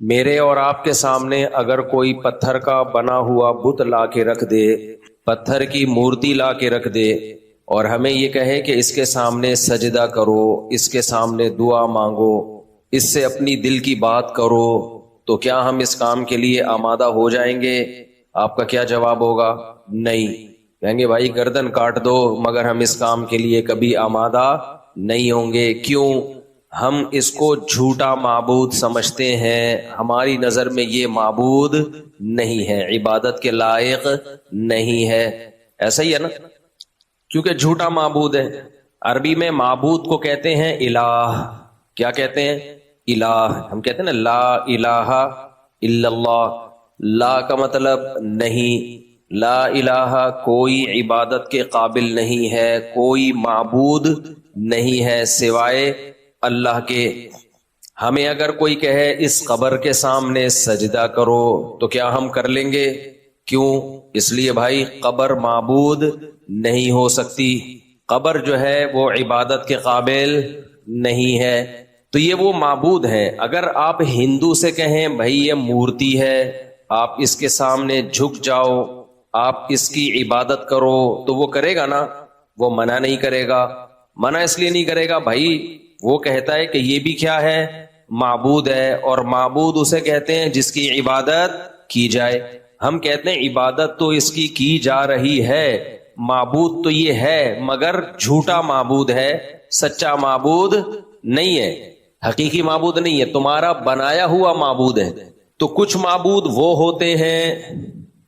میرے اور آپ کے سامنے اگر کوئی پتھر کا بنا ہوا بت لا کے رکھ دے، پتھر کی مورتی لا کے رکھ دے، اور ہمیں یہ کہے کہ اس کے سامنے سجدہ کرو، اس کے سامنے دعا مانگو، اس سے اپنی دل کی بات کرو، تو کیا ہم اس کام کے لیے آمادہ ہو جائیں گے؟ آپ کا کیا جواب ہوگا؟ نہیں۔ کہیں گے بھائی گردن کاٹ دو مگر ہم اس کام کے لیے کبھی آمادہ نہیں ہوں گے۔ کیوں؟ ہم اس کو جھوٹا معبود سمجھتے ہیں، ہماری نظر میں یہ معبود نہیں ہے، عبادت کے لائق نہیں ہے۔ ایسا ہی ہے نا، کیونکہ جھوٹا معبود ہے۔ عربی میں معبود کو کہتے ہیں الہ۔ کیا کہتے ہیں؟ الہ۔ ہم کہتے ہیں نا لا الہ الا اللہ، لا کا مطلب نہیں، لا الہ کوئی عبادت کے قابل نہیں ہے، کوئی معبود نہیں ہے سوائے اللہ کے۔ ہمیں اگر کوئی کہے اس قبر کے سامنے سجدہ کرو تو کیا ہم کر لیں گے؟ کیوں؟ اس لیے بھائی قبر معبود نہیں ہو سکتی، قبر جو ہے وہ عبادت کے قابل نہیں ہے، تو یہ وہ معبود ہے۔ اگر آپ ہندو سے کہیں بھائی یہ مورتی ہے، آپ اس کے سامنے جھک جاؤ، آپ اس کی عبادت کرو، تو وہ کرے گا نا؟ وہ منع نہیں کرے گا۔ منع اس لیے نہیں کرے گا بھائی وہ کہتا ہے کہ یہ بھی کیا ہے؟ معبود ہے، اور معبود اسے کہتے ہیں جس کی عبادت کی جائے۔ ہم کہتے ہیں عبادت تو اس کی جا رہی ہے، معبود تو یہ ہے مگر جھوٹا معبود ہے، سچا معبود نہیں ہے، حقیقی معبود نہیں ہے، تمہارا بنایا ہوا معبود ہے۔ تو کچھ معبود وہ ہوتے ہیں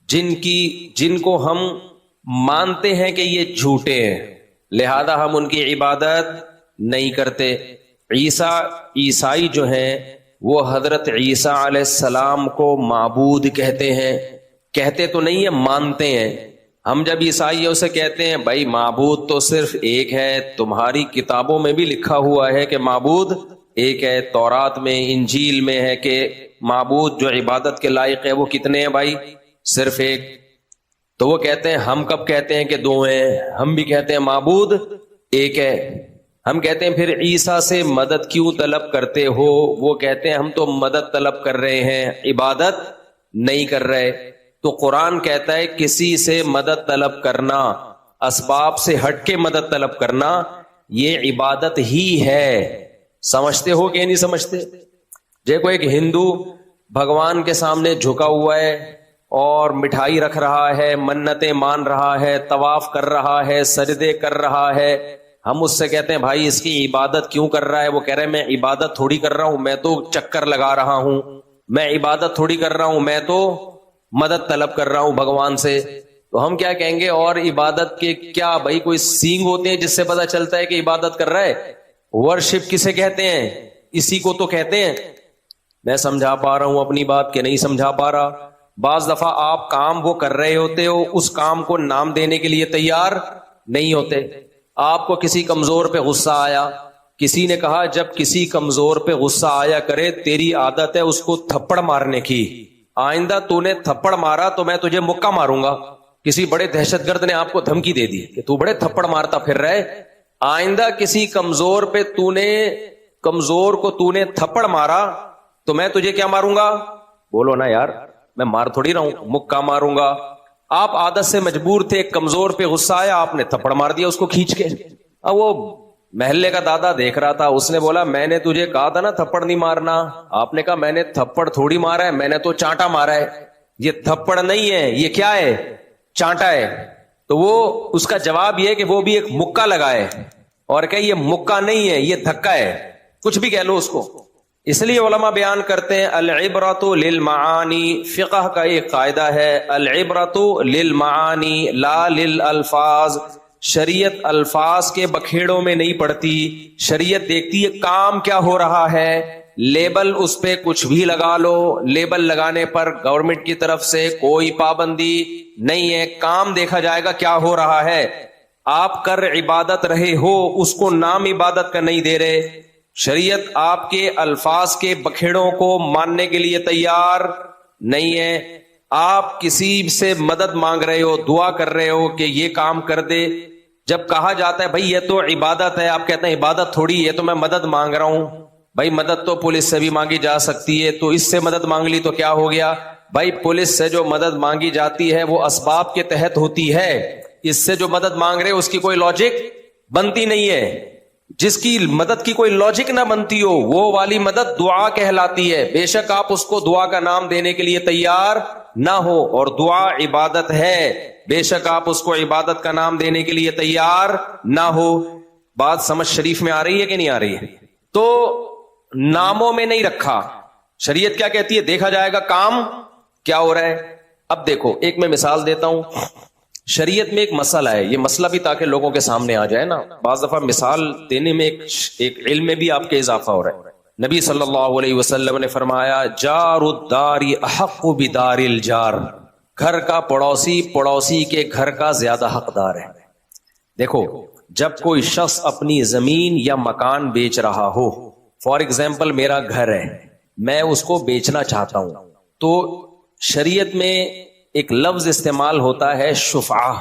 جن کو ہم مانتے ہیں کہ یہ جھوٹے ہیں، لہذا ہم ان کی عبادت نہیں کرتے۔ عیسائی جو ہیں وہ حضرت عیسیٰ علیہ السلام کو معبود کہتے ہیں، کہتے تو نہیں ہیں، مانتے ہیں۔ ہم جب عیسائیوں سے کہتے ہیں بھائی معبود تو صرف ایک ہے، تمہاری کتابوں میں بھی لکھا ہوا ہے کہ معبود ایک ہے، تورات میں انجیل میں ہے کہ معبود جو عبادت کے لائق ہے وہ کتنے ہیں بھائی؟ صرف ایک۔ تو وہ کہتے ہیں ہم کب کہتے ہیں کہ دو ہیں؟ ہم بھی کہتے ہیں معبود ایک ہے۔ ہم کہتے ہیں پھر عیسیٰ سے مدد کیوں طلب کرتے ہو؟ وہ کہتے ہیں ہم تو مدد طلب کر رہے ہیں، عبادت نہیں کر رہے۔ تو قرآن کہتا ہے کسی سے مدد طلب کرنا، اسباب سے ہٹ کے مدد طلب کرنا، یہ عبادت ہی ہے۔ سمجھتے ہو کہ نہیں سمجھتے؟ دیکھو ایک ہندو بھگوان کے سامنے جھکا ہوا ہے اور مٹھائی رکھ رہا ہے، منتیں مان رہا ہے، طواف کر رہا ہے، سجدے کر رہا ہے۔ ہم اس سے کہتے ہیں بھائی اس کی عبادت کیوں کر رہا ہے؟ وہ کہہ رہے ہیں میں عبادت تھوڑی کر رہا ہوں، میں تو چکر لگا رہا ہوں، میں عبادت تھوڑی کر رہا ہوں، میں تو مدد طلب کر رہا ہوں بھگوان سے۔ تو ہم کیا کہیں گے؟ اور عبادت کے کیا بھائی کوئی سینگ ہوتے ہیں جس سے پتہ چلتا ہے کہ عبادت کر رہا ہے؟ ورشپ کسے کہتے ہیں؟ اسی کو تو کہتے ہیں۔ میں سمجھا پا رہا ہوں اپنی بات کہ نہیں سمجھا پا رہا؟ بعض دفعہ آپ کام وہ کر رہے ہوتے ہو، اس کام کو نام دینے کے لیے تیار نہیں ہوتے۔ آپ کو کسی کمزور پہ غصہ آیا، کسی نے کہا جب کسی کمزور پہ غصہ آیا کرے تیری عادت ہے اس کو تھپڑ مارنے کی، آئندہ تو نے تھپڑ مارا تو میں تجھے مکہ ماروں گا۔ کسی بڑے دہشت گرد نے آپ کو دھمکی دے دی کہ تو بڑے تھپڑ مارتا پھر رہے، آئندہ کسی کمزور پہ کمزور کو تو نے تھپڑ مارا تو میں تجھے کیا ماروں گا؟ بولو نا یار، میں مار تھوڑی رہا ہوں، مکہ ماروں گا۔ آپ عادت سے مجبور تھے، کمزور پہ غصہ آیا، آپ نے تھپڑ مار دیا اس کو کھینچ کے۔ اب وہ محلے کا دادا دیکھ رہا تھا، اس نے بولا میں نے تجھے کہا تھا نا تھپڑ نہیں مارنا۔ آپ نے کہا میں نے تھپڑ تھوڑی مارا ہے، میں نے تو چانٹا مارا ہے۔ یہ تھپڑ نہیں ہے، یہ کیا ہے؟ چانٹا ہے۔ تو وہ اس کا جواب یہ کہ وہ بھی ایک مکہ لگائے، اور کہ یہ مکہ نہیں ہے، یہ دھکا ہے، کچھ بھی کہہ لو اس کو۔ اس لیے علماء بیان کرتے ہیں العبرۃ للمعانی، فقہ کا ایک قاعدہ ہے العبرۃ للمعانی لا للالفاظ۔ شریعت الفاظ کے بکھیڑوں میں نہیں پڑتی، شریعت دیکھتی ہے کام کیا ہو رہا ہے۔ لیبل اس پہ کچھ بھی لگا لو، لیبل لگانے پر گورنمنٹ کی طرف سے کوئی پابندی نہیں ہے، کام دیکھا جائے گا کیا ہو رہا ہے۔ آپ کر عبادت رہے ہو، اس کو نام عبادت کا نہیں دے رہے۔ شریعت آپ کے الفاظ کے بکھیڑوں کو ماننے کے لیے تیار نہیں ہے۔ آپ کسی سے مدد مانگ رہے ہو، دعا کر رہے ہو کہ یہ کام کر دے، جب کہا جاتا ہے بھائی یہ تو عبادت ہے، آپ کہتے ہیں عبادت تھوڑی ہے، تو میں مدد مانگ رہا ہوں۔ بھائی مدد تو پولیس سے بھی مانگی جا سکتی ہے، تو اس سے مدد مانگ لی تو کیا ہو گیا؟ بھائی پولیس سے جو مدد مانگی جاتی ہے وہ اسباب کے تحت ہوتی ہے، اس سے جو مدد مانگ رہے اس کی کوئی لاجک بنتی نہیں ہے۔ جس کی مدد کی کوئی لاجک نہ بنتی ہو وہ والی مدد دعا کہلاتی ہے، بے شک آپ اس کو دعا کا نام دینے کے لیے تیار نہ ہو، اور دعا عبادت ہے، بے شک آپ اس کو عبادت کا نام دینے کے لیے تیار نہ ہو۔ بات سمجھ شریف میں آ رہی ہے کہ نہیں آ رہی ہے؟ تو ناموں میں نہیں رکھا، شریعت کیا کہتی ہے؟ دیکھا جائے گا کام کیا ہو رہا ہے۔ اب دیکھو ایک میں مثال دیتا ہوں، شریعت میں ایک مسئلہ ہے، یہ مسئلہ بھی تاکہ لوگوں کے سامنے آ جائے نا، بعض دفعہ مثال دینے میں ایک علم میں بھی آپ کے اضافہ ہو رہا ہے۔ نبی صلی اللہ علیہ وسلم نے فرمایا جار الدار احق بدار الجار، گھر کا پڑوسی پڑوسی کے گھر کا زیادہ حقدار ہے۔ دیکھو جب کوئی شخص اپنی زمین یا مکان بیچ رہا ہو، فار ایگزامپل میرا گھر ہے، میں اس کو بیچنا چاہتا ہوں، تو شریعت میں ایک لفظ استعمال ہوتا ہے شفعہ۔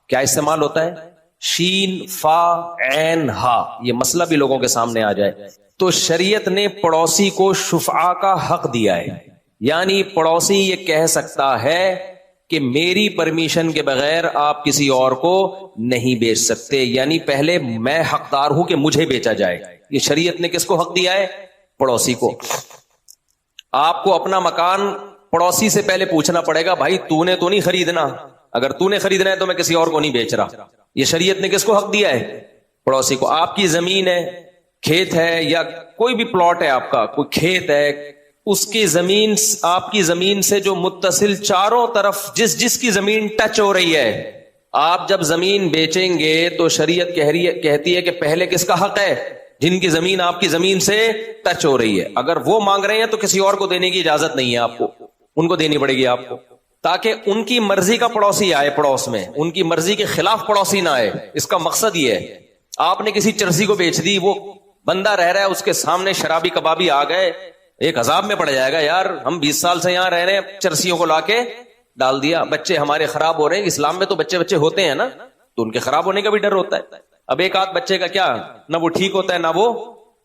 کیا استعمال ہوتا ہے؟ شین فا عین ہا، یہ مسئلہ بھی لوگوں کے سامنے آ جائے۔ تو شریعت نے پڑوسی کو شفعہ کا حق دیا ہے، یعنی پڑوسی یہ کہہ سکتا ہے کہ میری پرمیشن کے بغیر آپ کسی اور کو نہیں بیچ سکتے، یعنی پہلے میں حقدار ہوں کہ مجھے بیچا جائے۔ یہ شریعت نے کس کو حق دیا ہے؟ پڑوسی کو۔ آپ کو اپنا مکان پڑوسی سے پہلے پوچھنا پڑے گا، بھائی تو نے تو نہیں خریدنا، اگر تو نے خریدنا ہے تو میں کسی اور کو نہیں بیچ رہا۔ یہ شریعت نے کس کو حق دیا ہے؟ پڑوسی کو۔ آپ کی زمین ہے، کھیت ہے، یا کوئی بھی پلاٹ ہے آپ کا، کوئی کھیت ہے، اس کی زمین آپ کی زمین سے جو متصل چاروں طرف جس کی زمین ٹچ ہو رہی ہے، آپ جب زمین بیچیں گے تو شریعت کہتی ہے کہ پہلے کس کا حق ہے؟ جن کی زمین آپ کی زمین سے ٹچ ہو رہی ہے۔ اگر وہ مانگ رہے ہیں تو کسی اور کو دینے کی اجازت نہیں ہے آپ کو، ان کو دینی پڑے گی آپ کو، تاکہ ان کی مرضی کا پڑوسی آئے پڑوس میں، ان کی مرضی کے خلاف پڑوسی نہ آئے۔ اس کا مقصد یہ ہے، آپ نے کسی چرسی کو بیچ دی، وہ بندہ رہ رہا ہے، اس کے سامنے شرابی کبابی آ گئے، ایک عذاب میں پڑ جائے گا، یار ہم 20 سال سے یہاں رہ رہے ہیں، چرسیوں کو لا کے ڈال دیا، بچے ہمارے خراب ہو رہے ہیں۔ اسلام میں تو بچے ہوتے ہیں نا، تو ان کے خراب ہونے کا بھی ڈر ہوتا ہے۔ اب ایک آدھ بچے کا کیا، نہ وہ ٹھیک ہوتا ہے نہ وہ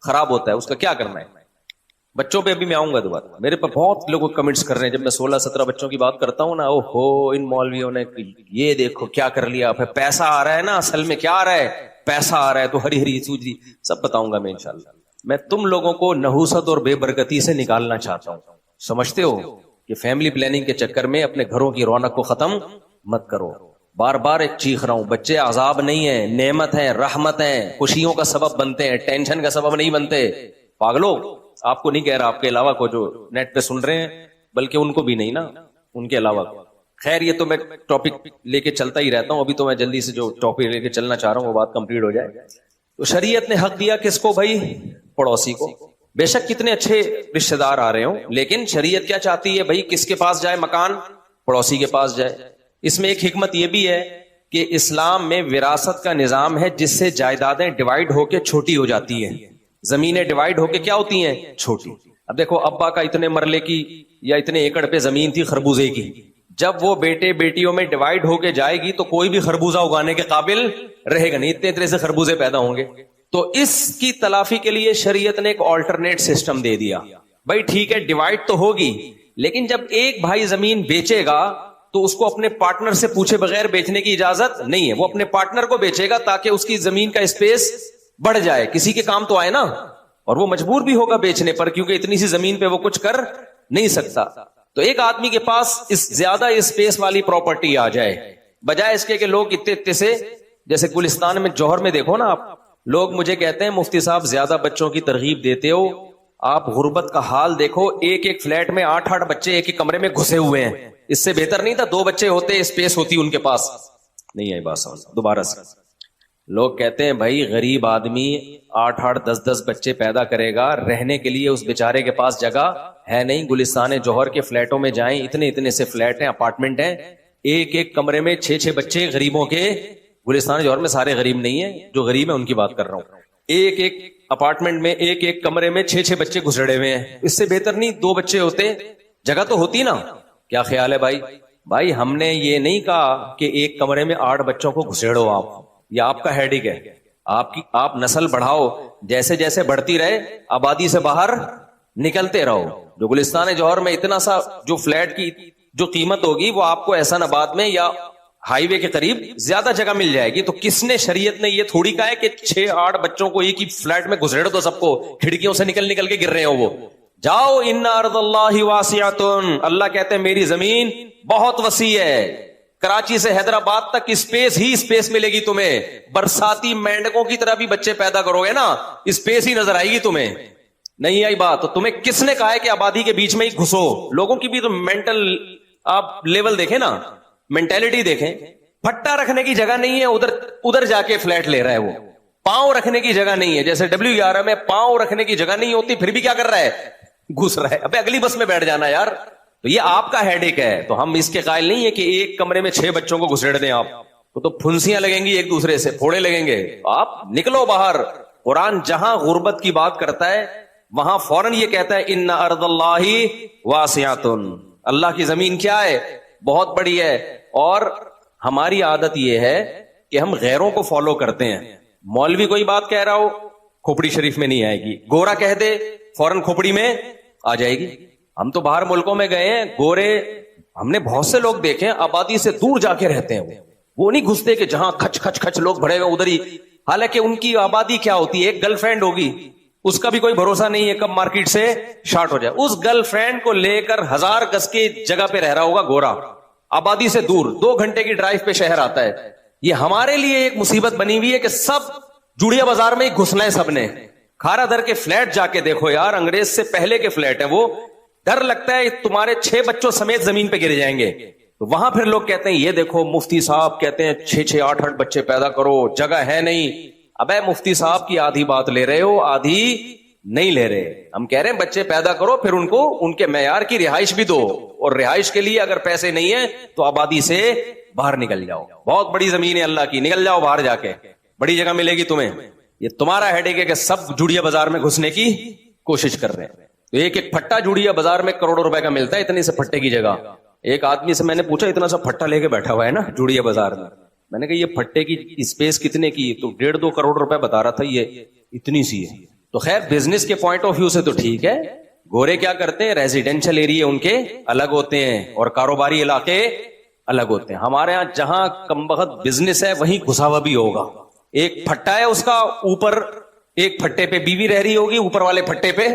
خراب ہوتا ہے، اس کا کیا کرنا ہے؟ بچوں پہ ابھی میں آؤں گا دوبارہ، میرے پہ بہت لوگ کمنٹس کر رہے ہیں جب میں 16-17 بچوں کی بات کرتا ہوں نا، او ہو ان مولویوں نے یہ دیکھو کیا کر لیا، پھر پیسہ آ رہا ہے نا، اصل میں کیا آ رہا ہے؟ پیسہ آ رہا ہے، تو ہری ہری سوجی سب بتاؤں گا میں انشاءاللہ۔ میں تم لوگوں کو نحوست اور بے برکتی سے نکالنا چاہتا ہوں، سمجھتے ہو کہ فیملی پلاننگ کے چکر میں اپنے گھروں کی رونق کو ختم مت کرو۔ بار بار ایک چیخ رہا ہوں، بچے عذاب نہیں ہیں، نعمت ہیں، رحمت ہیں، خوشیوں کا سبب بنتے ہیں، ٹینشن کا سبب نہیں بنتے۔ پاگلو، آپ کو نہیں کہہ رہا، آپ کے علاوہ کو جو نیٹ پہ سن رہے ہیں، بلکہ ان کو بھی نہیں نا، ان کے علاوہ۔ خیر یہ تو میں ٹاپک لے کے چلتا ہی رہتا ہوں، ابھی تو میں جلدی سے جو ٹاپک لے کے چلنا چاہ رہا ہوں وہ بات کمپلیٹ ہو جائے۔ تو شریعت نے حق دیا کس کو بھائی؟ پڑوسی کو۔ بے شک کتنے اچھے رشتہ دار آ رہے ہوں، لیکن شریعت کیا چاہتی ہے بھائی؟ کس کے پاس جائے مکان؟ پڑوسی کے پاس جائے۔ اس میں ایک حکمت یہ بھی ہے کہ اسلام میں وراثت کا نظام ہے، جس سے جائیدادیں ڈیوائیڈ ہو کے چھوٹی ہو جاتی ہیں، زمینیں ڈیوائیڈ ہو کے کیا ہوتی ہیں؟ چھوٹی۔ اب دیکھو ابا کا اتنے مرلے کی یا اتنے ایکڑ پہ زمین تھی خربوزے کی، جب وہ بیٹے بیٹیوں میں ڈیوائیڈ ہو کے جائے گی تو کوئی بھی خربوزہ اگانے کے قابل رہے گا نہیں، اتنے سے خربوزے پیدا ہوں گے۔ تو اس کی تلافی کے لیے شریعت نے ایک آلٹرنیٹ سسٹم دے دیا، بھائی ٹھیک ہے ڈیوائیڈ تو ہوگی، لیکن جب ایک بھائی زمین بیچے گا تو اس کو اپنے پارٹنر سے پوچھے بغیر بیچنے کی اجازت نہیں ہے، وہ اپنے پارٹنر کو بیچے گا تاکہ اس کی زمین کا اسپیس بڑھ جائے، کسی کے کام تو آئے نا، اور وہ مجبور بھی ہوگا بیچنے پر کیونکہ اتنی سی زمین پہ وہ کچھ کر نہیں سکتا۔ تو ایک آدمی کے پاس اس زیادہ اسپیس والی پراپرٹی آ جائے، بجائے اس کے کہ لوگ اتنے سے، جیسے گلستان میں جوہر میں دیکھو نا آپ، لوگ مجھے کہتے ہیں مفتی صاحب زیادہ بچوں کی ترغیب دیتے ہو، آپ غربت کا حال دیکھو، ایک فلیٹ میں 8 بچے ایک ہی کمرے میں گھسے ہوئے ہیں، اس سے بہتر نہیں تھا 2 بچے ہوتے، اسپیس ہوتی ان کے پاس؟ نہیں آئی بات سمجھ دوبارہ سے۔ لوگ کہتے ہیں بھائی غریب آدمی 8 10 بچے پیدا کرے گا، رہنے کے لیے اس بیچارے کے پاس جگہ ہے نہیں۔ گلستان جوہر کے فلیٹوں میں جائیں، اتنے سے فلیٹ ہیں، اپارٹمنٹ ہیں، ایک کمرے میں 6 بچے غریبوں کے۔ گلستان جوہر میں سارے غریب نہیں ہیں، جو غریب ہیں ان کی بات کر رہا ہوں۔ ایک اپارٹمنٹ میں ایک کمرے میں 6 بچے گھسڑے ہوئے ہیں، اس سے بہتر نہیں 2 بچے ہوتے، جگہ تو ہوتی نا۔ کیا خیال ہے بھائی ہم نے یہ نہیں کہا کہ ایک کمرے میں 8 بچوں کو گھسیڑو آپ، یہ آپ کا ہیڈک ہے، آپ نسل بڑھاؤ، جیسے جیسے بڑھتی رہے آبادی سے باہر نکلتے رہو. جو گلستان جوہر میں اتنا سا جو فلیٹ کی جو قیمت ہوگی وہ آپ کو احسان آباد میں یا ہائی وے کے قریب زیادہ جگہ مل جائے گی. تو کس نے شریعت نے یہ تھوڑی کہا ہے کہ 6-8 بچوں کو ایک ہی فلیٹ میں گھسیڑ دو سب کو، کھڑکیوں سے نکل نکل کے گر رہے ہو. وہ جاؤ، ان ارض اللہ واسعۃ، اللہ کہتے ہیں میری زمین بہت وسیع ہے. کراچی سے حیدرآباد تک اسپیس ہی اسپیس ملے گی تمہیں. برساتی مینڈکوں کی طرح بھی بچے پیدا کرو گے نا، اسپیس ہی نظر آئے گی تمہیں. نہیں آئی بات؟ تو تمہیں کس نے کہا ہے کہ آبادی کے بیچ میں ہی گھسو؟ لوگوں کی بھی تو مینٹل آپ لیول دیکھیں نا، مینٹیلٹی دیکھیں. پھٹا رکھنے کی جگہ نہیں ہے، ادھر جا کے فلیٹ لے رہا ہے. وہ پاؤں رکھنے کی جگہ نہیں ہے، جیسے WR میں پاؤں رکھنے کی جگہ نہیں ہوتی، پھر بھی کیا کر رہا ہے؟ گھس رہا ہے. ابے اگلی بس میں بیٹھ جانا یار. تو یہ آپ کا ہیڈ ایک ہے. تو ہم اس کے قائل نہیں ہے کہ ایک کمرے میں 6 بچوں کو گھسیڑ دیں. آپ کو تو پھنسیاں لگیں گی، ایک دوسرے سے پھوڑے لگیں گے. آپ نکلو باہر. قرآن جہاں غربت کی بات کرتا ہے وہاں فوراً یہ کہتا ہے ان ارض اللہ واسعۃ، اللہ کی زمین کیا ہے؟ بہت بڑی ہے. اور ہماری عادت یہ ہے کہ ہم غیروں کو فالو کرتے ہیں. مولوی کوئی بات کہہ رہا ہو، کھوپڑی شریف میں نہیں آئے گی. گورا کہہ دے، فوراً کھوپڑی میں آ جائے گی. ہم تو باہر ملکوں میں گئے ہیں، گورے ہم نے بہت سے لوگ دیکھے ہیں آبادی سے دور جا کے رہتے ہیں. وہ نہیں گھستے کہ جہاں کھچ کھچ کھچ لوگ بھرے ہوئے ادھر ہی. حالانکہ ان کی آبادی کیا ہوتی ہے؟ ایک گرل فرینڈ ہوگی، اس کا بھی کوئی بھروسہ نہیں ہے کب مارکیٹ سے شارٹ ہو جائے. اس گرل فرینڈ کو لے کر 1000 گز کی جگہ پہ رہ رہا ہوگا گورا، آبادی سے دور. 2 گھنٹے کی ڈرائیو پہ شہر آتا ہے. یہ ہمارے لیے ایک مصیبت بنی ہوئی ہے کہ سب جوڑیا بازار میں ہی گھسنا ہے سب نے. کھارا در کے فلیٹ جا کے دیکھو یار، انگریز سے پہلے کے فلیٹ ہے وہ. ڈر لگتا ہے تمہارے 6 بچوں سمیت زمین پہ گر جائیں گے. تو وہاں پھر لوگ کہتے ہیں یہ دیکھو مفتی صاحب کہتے ہیں 6-6 8-8 بچے پیدا کرو، جگہ ہے نہیں. ابے مفتی صاحب کی آدھی بات لے رہے ہو، آدھی نہیں لے رہے. ہم کہہ رہے ہیں بچے پیدا کرو، پھر ان کو ان کے معیار کی رہائش بھی دو. اور رہائش کے لیے اگر پیسے نہیں ہیں تو آبادی سے باہر نکل جاؤ. بہت بڑی زمین ہے اللہ کی، نکل جاؤ باہر جا کے، بڑی جگہ ملے گی تمہیں. یہ تمہارا ہیڈیک ہے کہ سب جوڑیا بازار میں گھسنے کی کوشش کر رہے ہیں. تو ایک پھٹا جوڑیا بازار میں کروڑوں روپے کا ملتا ہے اتنے سے پھٹے کی جگہ. ایک آدمی سے میں نے پوچھا اتنا سا پھٹا لے کے بیٹھا ہوا ہے نا جوڑیا بازار میں. میں نے کہا یہ پھٹے کی اسپیس کتنے کی؟ تو 1.5-2 کروڑ روپے بتا رہا تھا. یہ اتنی سی ہے. تو خیر بزنس کے پوائنٹ آف ویو سے تو ٹھیک ہے. گورے کیا کرتے ہیں؟ ریزیڈینشل ایریا ان کے الگ ہوتے ہیں اور کاروباری علاقے الگ ہوتے ہیں. ہمارے ہاں جہاں کمبخت بزنس ہے وہیں گھسا ہوا بھی ہوگا. ایک پھٹا ہے اس کا، اوپر ایک پھٹے پہ بیوی رہ رہی ہوگی، اوپر والے پھٹے پہ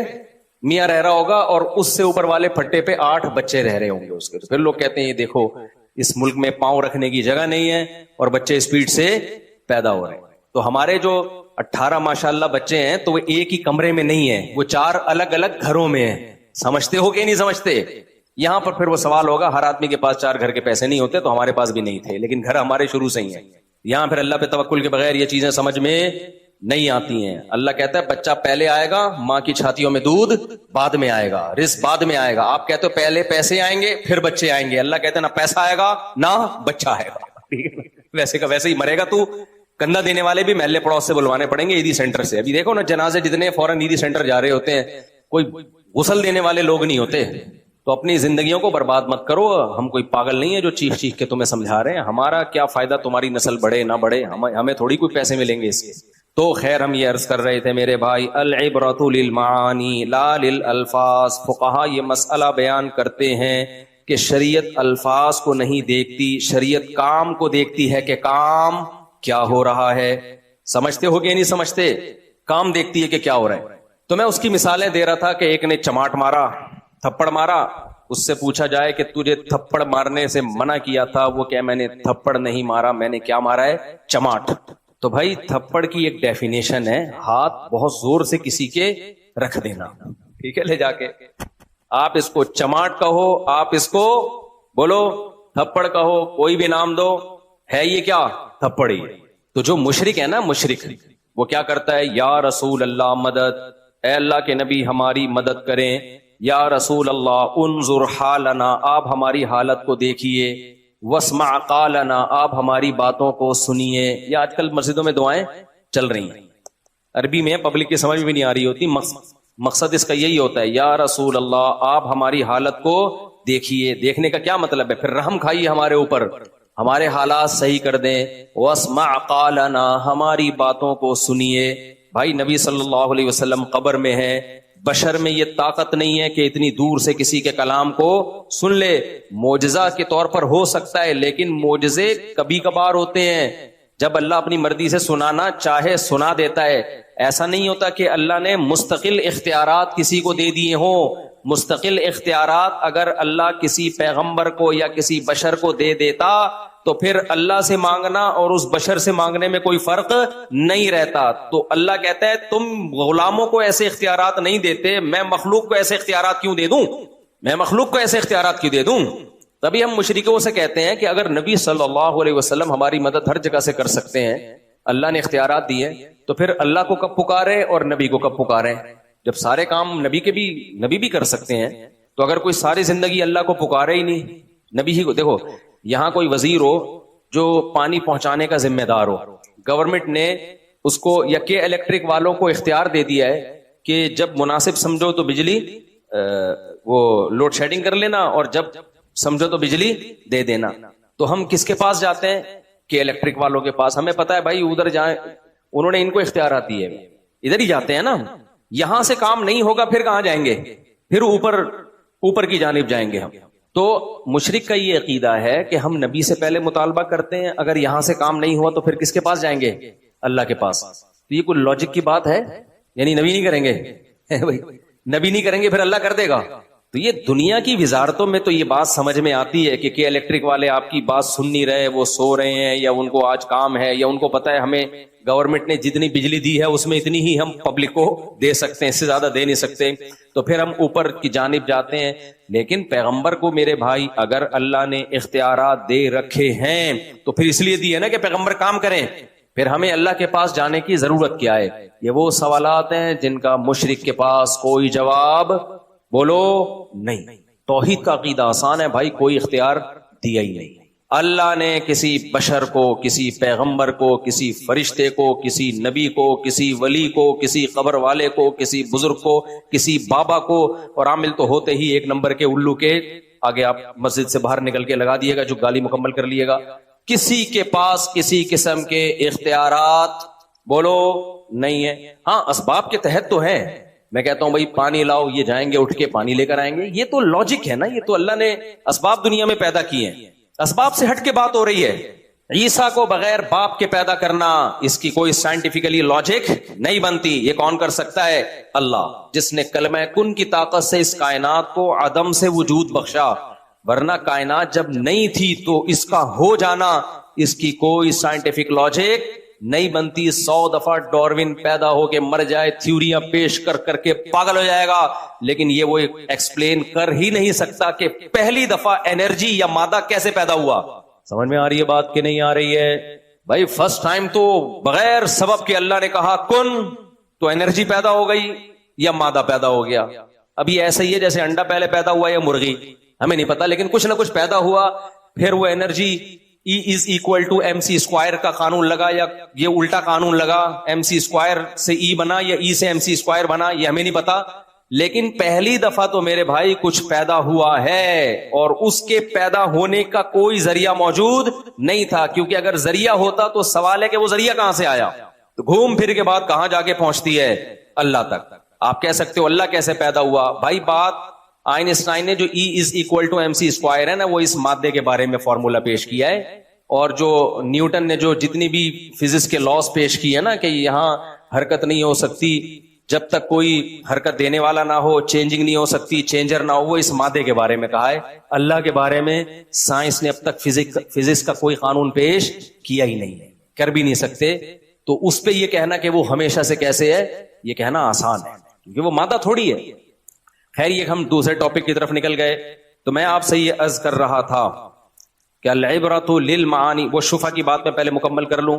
میاں رہ رہا ہوگا، اور اس سے اوپر والے پھٹے پہ 8 بچے رہ رہے ہوں گے اس کے. تو پھر لوگ کہتے ہیں یہ دیکھو اس ملک میں پاؤں رکھنے کی جگہ نہیں ہے اور بچے اسپیڈ سے پیدا ہو رہے ہیں. تو ہمارے جو 18 ماشاءاللہ بچے ہیں تو وہ ایک ہی کمرے میں نہیں ہیں، وہ 4 الگ الگ گھروں میں ہیں. سمجھتے ہو کہ نہیں سمجھتے؟ یہاں پر پھر وہ سوال ہوگا ہر آدمی کے پاس 4 گھر کے پیسے نہیں ہوتے، تو ہمارے پاس بھی نہیں تھے، لیکن گھر ہمارے شروع سے ہی ہیں. یہاں پھر اللہ پہ توکل کے بغیر یہ چیزیں سمجھ میں نہیں آتی ہیں. اللہ کہتا ہے بچہ پہلے آئے گا، ماں کی چھاتیوں میں دودھ بعد میں آئے گا، رزق بعد میں آئے گا. آپ کہتے ہو پہلے پیسے آئیں گے پھر بچے آئیں گے. اللہ کہتے ہیں نہ پیسہ آئے گا نہ بچہ آئے گا. ویسے کا ویسے ہی مرے گا تو. کندھا دینے والے بھی محلے پڑوس سے بلوانے پڑیں گے عیدی سینٹر سے. ابھی دیکھو نا جنازے جتنے فوراً عیدی سینٹر جا رہے ہوتے ہیں، کوئی غسل دینے والے لوگ نہیں ہوتے. تو اپنی زندگیوں کو برباد مت کرو. ہم کوئی پاگل نہیں ہے جو چیخ چیخ کے تمہیں سمجھا رہے ہیں. ہمارا کیا فائدہ تمہاری نسل بڑھے نہ بڑھے، ہمیں تھوڑی کوئی پیسے ملیں گے اس کے. تو خیر ہم یہ عرض کر رہے تھے میرے بھائی، العبرۃ للمعانی لا للالفاظ. فقہا یہ مسئلہ بیان کرتے ہیں کہ شریعت الفاظ کو نہیں دیکھتی، شریعت کام کو دیکھتی ہے کہ کام کیا ہو رہا ہے. سمجھتے ہو کہ نہیں سمجھتے؟ کام دیکھتی ہے کہ کیا ہو رہا ہے. تو میں اس کی مثالیں دے رہا تھا کہ ایک نے چماٹ مارا، تھپڑ مارا. اس سے پوچھا جائے کہ تجھے تھپڑ مارنے سے منع کیا تھا، وہ کہ میں نے تھپڑ نہیں مارا، میں نے کیا مارا ہے؟ چماٹ. تو بھائی تھپڑ کی ایک ڈیفینیشن ہے، ہاتھ بہت زور سے کسی کے رکھ دینا. ٹھیک ہے، لے جا کے آپ اس کو چماٹ کہو، آپ اس کو بولو تھپڑ کہو، کوئی بھی نام دو، ہے یہ کیا؟ تھپڑ ہی. تو جو مشرک ہے نا، مشرک وہ کیا کرتا ہے؟ یا رسول اللہ مدد، اے اللہ کے نبی ہماری مدد کریں. یا رسول اللہ انظر حالنا، آپ ہماری حالت کو دیکھیے. واسمع قالنا، آپ ہماری باتوں کو سنیے. یہ آج کل مسجدوں میں دعائیں چل رہی ہیں، عربی میں پبلک کی سمجھ بھی نہیں آ رہی ہوتی. مقصد اس کا یہی ہوتا ہے، یا رسول اللہ آپ ہماری حالت کو دیکھیے. دیکھنے کا کیا مطلب ہے؟ پھر رحم کھائیے ہمارے اوپر، ہمارے حالات صحیح کر دیں. واسمع قالنا، ہماری باتوں کو سنیے. بھائی نبی صلی اللہ علیہ وسلم قبر میں ہیں، بشر میں یہ طاقت نہیں ہے کہ اتنی دور سے کسی کے کلام کو سن لے. معجزہ کے طور پر ہو سکتا ہے، لیکن معجزے کبھی کبھار ہوتے ہیں. جب اللہ اپنی مرضی سے سنانا چاہے سنا دیتا ہے. ایسا نہیں ہوتا کہ اللہ نے مستقل اختیارات کسی کو دے دیے ہوں. مستقل اختیارات اگر اللہ کسی پیغمبر کو یا کسی بشر کو دے دیتا تو پھر اللہ سے مانگنا اور اس بشر سے مانگنے میں کوئی فرق نہیں رہتا. تو اللہ کہتا ہے تم غلاموں کو ایسے اختیارات نہیں دیتے، میں مخلوق کو ایسے اختیارات کیوں دے دوں؟ میں مخلوق کو ایسے اختیارات کیوں دے دوں؟ تبھی ہم مشرکوں سے کہتے ہیں کہ اگر نبی صلی اللہ علیہ وسلم ہماری مدد ہر جگہ سے کر سکتے ہیں، اللہ نے اختیارات دیے، تو پھر اللہ کو کب پکارے اور نبی کو کب پکارے؟ جب سارے کام نبی بھی کر سکتے ہیں، تو اگر کوئی ساری زندگی اللہ کو پکارے ہی نہیں، نبی ہی کو. دیکھو یہاں کوئی وزیر ہو جو پانی پہنچانے کا ذمہ دار ہو، گورنمنٹ نے اس کو یا کہ الیکٹرک والوں کو اختیار دے دیا ہے کہ جب مناسب سمجھو تو بجلی وہ لوڈ شیڈنگ کر لینا اور جب سمجھو تو بجلی دے دینا. تو ہم کس کے پاس جاتے ہیں؟ کہ الیکٹرک والوں کے پاس. ہمیں پتا ہے بھائی ادھر جائیں، انہوں نے ان کو اختیارات دیے، ادھر ہی جاتے ہیں نا. یہاں سے کام نہیں ہوگا پھر کہاں جائیں گے؟ پھر اوپر کی جانب جائیں گے ہم. تو مشرک کا یہ عقیدہ ہے کہ ہم نبی سے پہلے مطالبہ کرتے ہیں، اگر یہاں سے کام نہیں ہوا تو پھر کس کے پاس جائیں گے؟ اللہ کے پاس. تو یہ کوئی لاجک کی بات ہے؟ یعنی نبی نہیں کریں گے نبی نہیں کریں گے پھر اللہ کر دے گا؟ تو یہ دنیا کی وزارتوں میں تو یہ بات سمجھ میں آتی ہے کہ الیکٹرک والے آپ کی بات سن نہیں رہے، وہ سو رہے ہیں، یا ان کو آج کام ہے، یا ان کو پتا ہے ہمیں گورنمنٹ نے جتنی بجلی دی ہے اس میں اتنی ہی ہم پبلک کو دے سکتے ہیں، اس سے زیادہ دے نہیں سکتے، تو پھر ہم اوپر کی جانب جاتے ہیں. لیکن پیغمبر کو میرے بھائی اگر اللہ نے اختیارات دے رکھے ہیں تو پھر اس لیے دی ہے نا کہ پیغمبر کام کریں. پھر ہمیں اللہ کے پاس جانے کی ضرورت کیا ہے؟ یہ وہ سوالات ہیں جن کا مشرک کے پاس کوئی جواب بولو نہیں. توحید کا عقیدہ آسان ہے بھائی، کوئی اختیار دیا ہی نہیں. اللہ نے کسی بشر کو، کسی پیغمبر کو، کسی فرشتے کو، کسی نبی کو، کسی ولی کو، کسی قبر والے کو، کسی بزرگ کو، کسی بابا کو، اور عامل تو ہوتے ہی ایک نمبر کے الو کے آگے آپ مسجد سے باہر نکل کے لگا دیے گا جو گالی مکمل کر لیے گا. کسی کے پاس کسی قسم کے اختیارات بولو نہیں ہے. ہاں اسباب کے تحت تو ہے. میں کہتا ہوں بھائی پانی لاؤ، یہ جائیں گے اٹھ کے پانی لے کر آئیں گے، یہ تو لاجک ہے نا. یہ تو اللہ نے اسباب دنیا میں پیدا کیے ہیں، اسباب سے ہٹ کے بات ہو رہی ہے. عیسیٰ کو بغیر باپ کے پیدا کرنا، اس کی کوئی سائنٹیفکلی لاجک نہیں بنتی. یہ کون کر سکتا ہے؟ اللہ، جس نے کلمہ کن کی طاقت سے اس کائنات کو عدم سے وجود بخشا. ورنہ کائنات جب نہیں تھی تو اس کا ہو جانا، اس کی کوئی سائنٹیفک لاجک نہیں بنتی. 100 دفعہ ڈاروین پیدا ہو کے مر جائے، تھیوریاں پیش کر کر کے پاگل ہو جائے گا، لیکن یہ وہ ایکسپلین کر ہی نہیں سکتا کہ پہلی دفعہ انرجی یا مادہ کیسے پیدا ہوا. سمجھ میں آ رہی ہے بات کہ نہیں آ رہی ہے؟ بھائی فرسٹ ٹائم تو بغیر سبب کے اللہ نے کہا کن، تو انرجی پیدا ہو گئی یا مادہ پیدا ہو گیا. ابھی ایسا ہی ہے جیسے انڈا پہلے پیدا ہوا یا مرغی، ہمیں نہیں پتا، لیکن کچھ نہ کچھ پیدا ہوا. پھر وہ انرجی E=mc² کا قانون لگا یا یہ الٹا قانون لگا، mc² سے E بنا یا E سے mc² بنا، یہ ہمیں نہیں پتا. لیکن پہلی دفعہ تو میرے بھائی کچھ پیدا ہوا ہے، اور اس کے پیدا ہونے کا کوئی ذریعہ موجود نہیں تھا. کیونکہ اگر ذریعہ ہوتا تو سوال ہے کہ وہ ذریعہ کہاں سے آیا. تو گھوم پھر کے بعد کہاں جا کے پہنچتی ہے؟ اللہ تک. آپ کہہ سکتے ہو اللہ کیسے پیدا ہوا؟ بھائی بات آئنسٹائن نے جو E=mc² ہے نا، وہ اس مادے کے بارے میں فارمولا پیش کیا ہے. اور جو نیوٹن نے جو جتنی بھی فزکس کے لاز پیش کی ہے نا کہ یہاں حرکت نہیں ہو سکتی جب تک کوئی حرکت دینے والا نہ ہو، چینجنگ نہیں ہو سکتی، چینجر نہ ہو، وہ اس مادے کے بارے میں کہا ہے. اللہ کے بارے میں سائنس نے اب تک فزکس کا کوئی قانون پیش کیا ہی نہیں ہے، کر بھی نہیں سکتے. تو اس پہ یہ کہنا کہ وہ ہمیشہ سے کیسے ہے، یہ کہنا آسان ہے کیونکہ وہ مادہ تھوڑی ہے. خیر یہ ہم دوسرے ٹاپک کی طرف نکل گئے. تو میں آپ سے یہ عرض کر رہا تھا کہ العبرۃ للمعانی، وہ شفا کی بات میں پہلے مکمل کر لوں.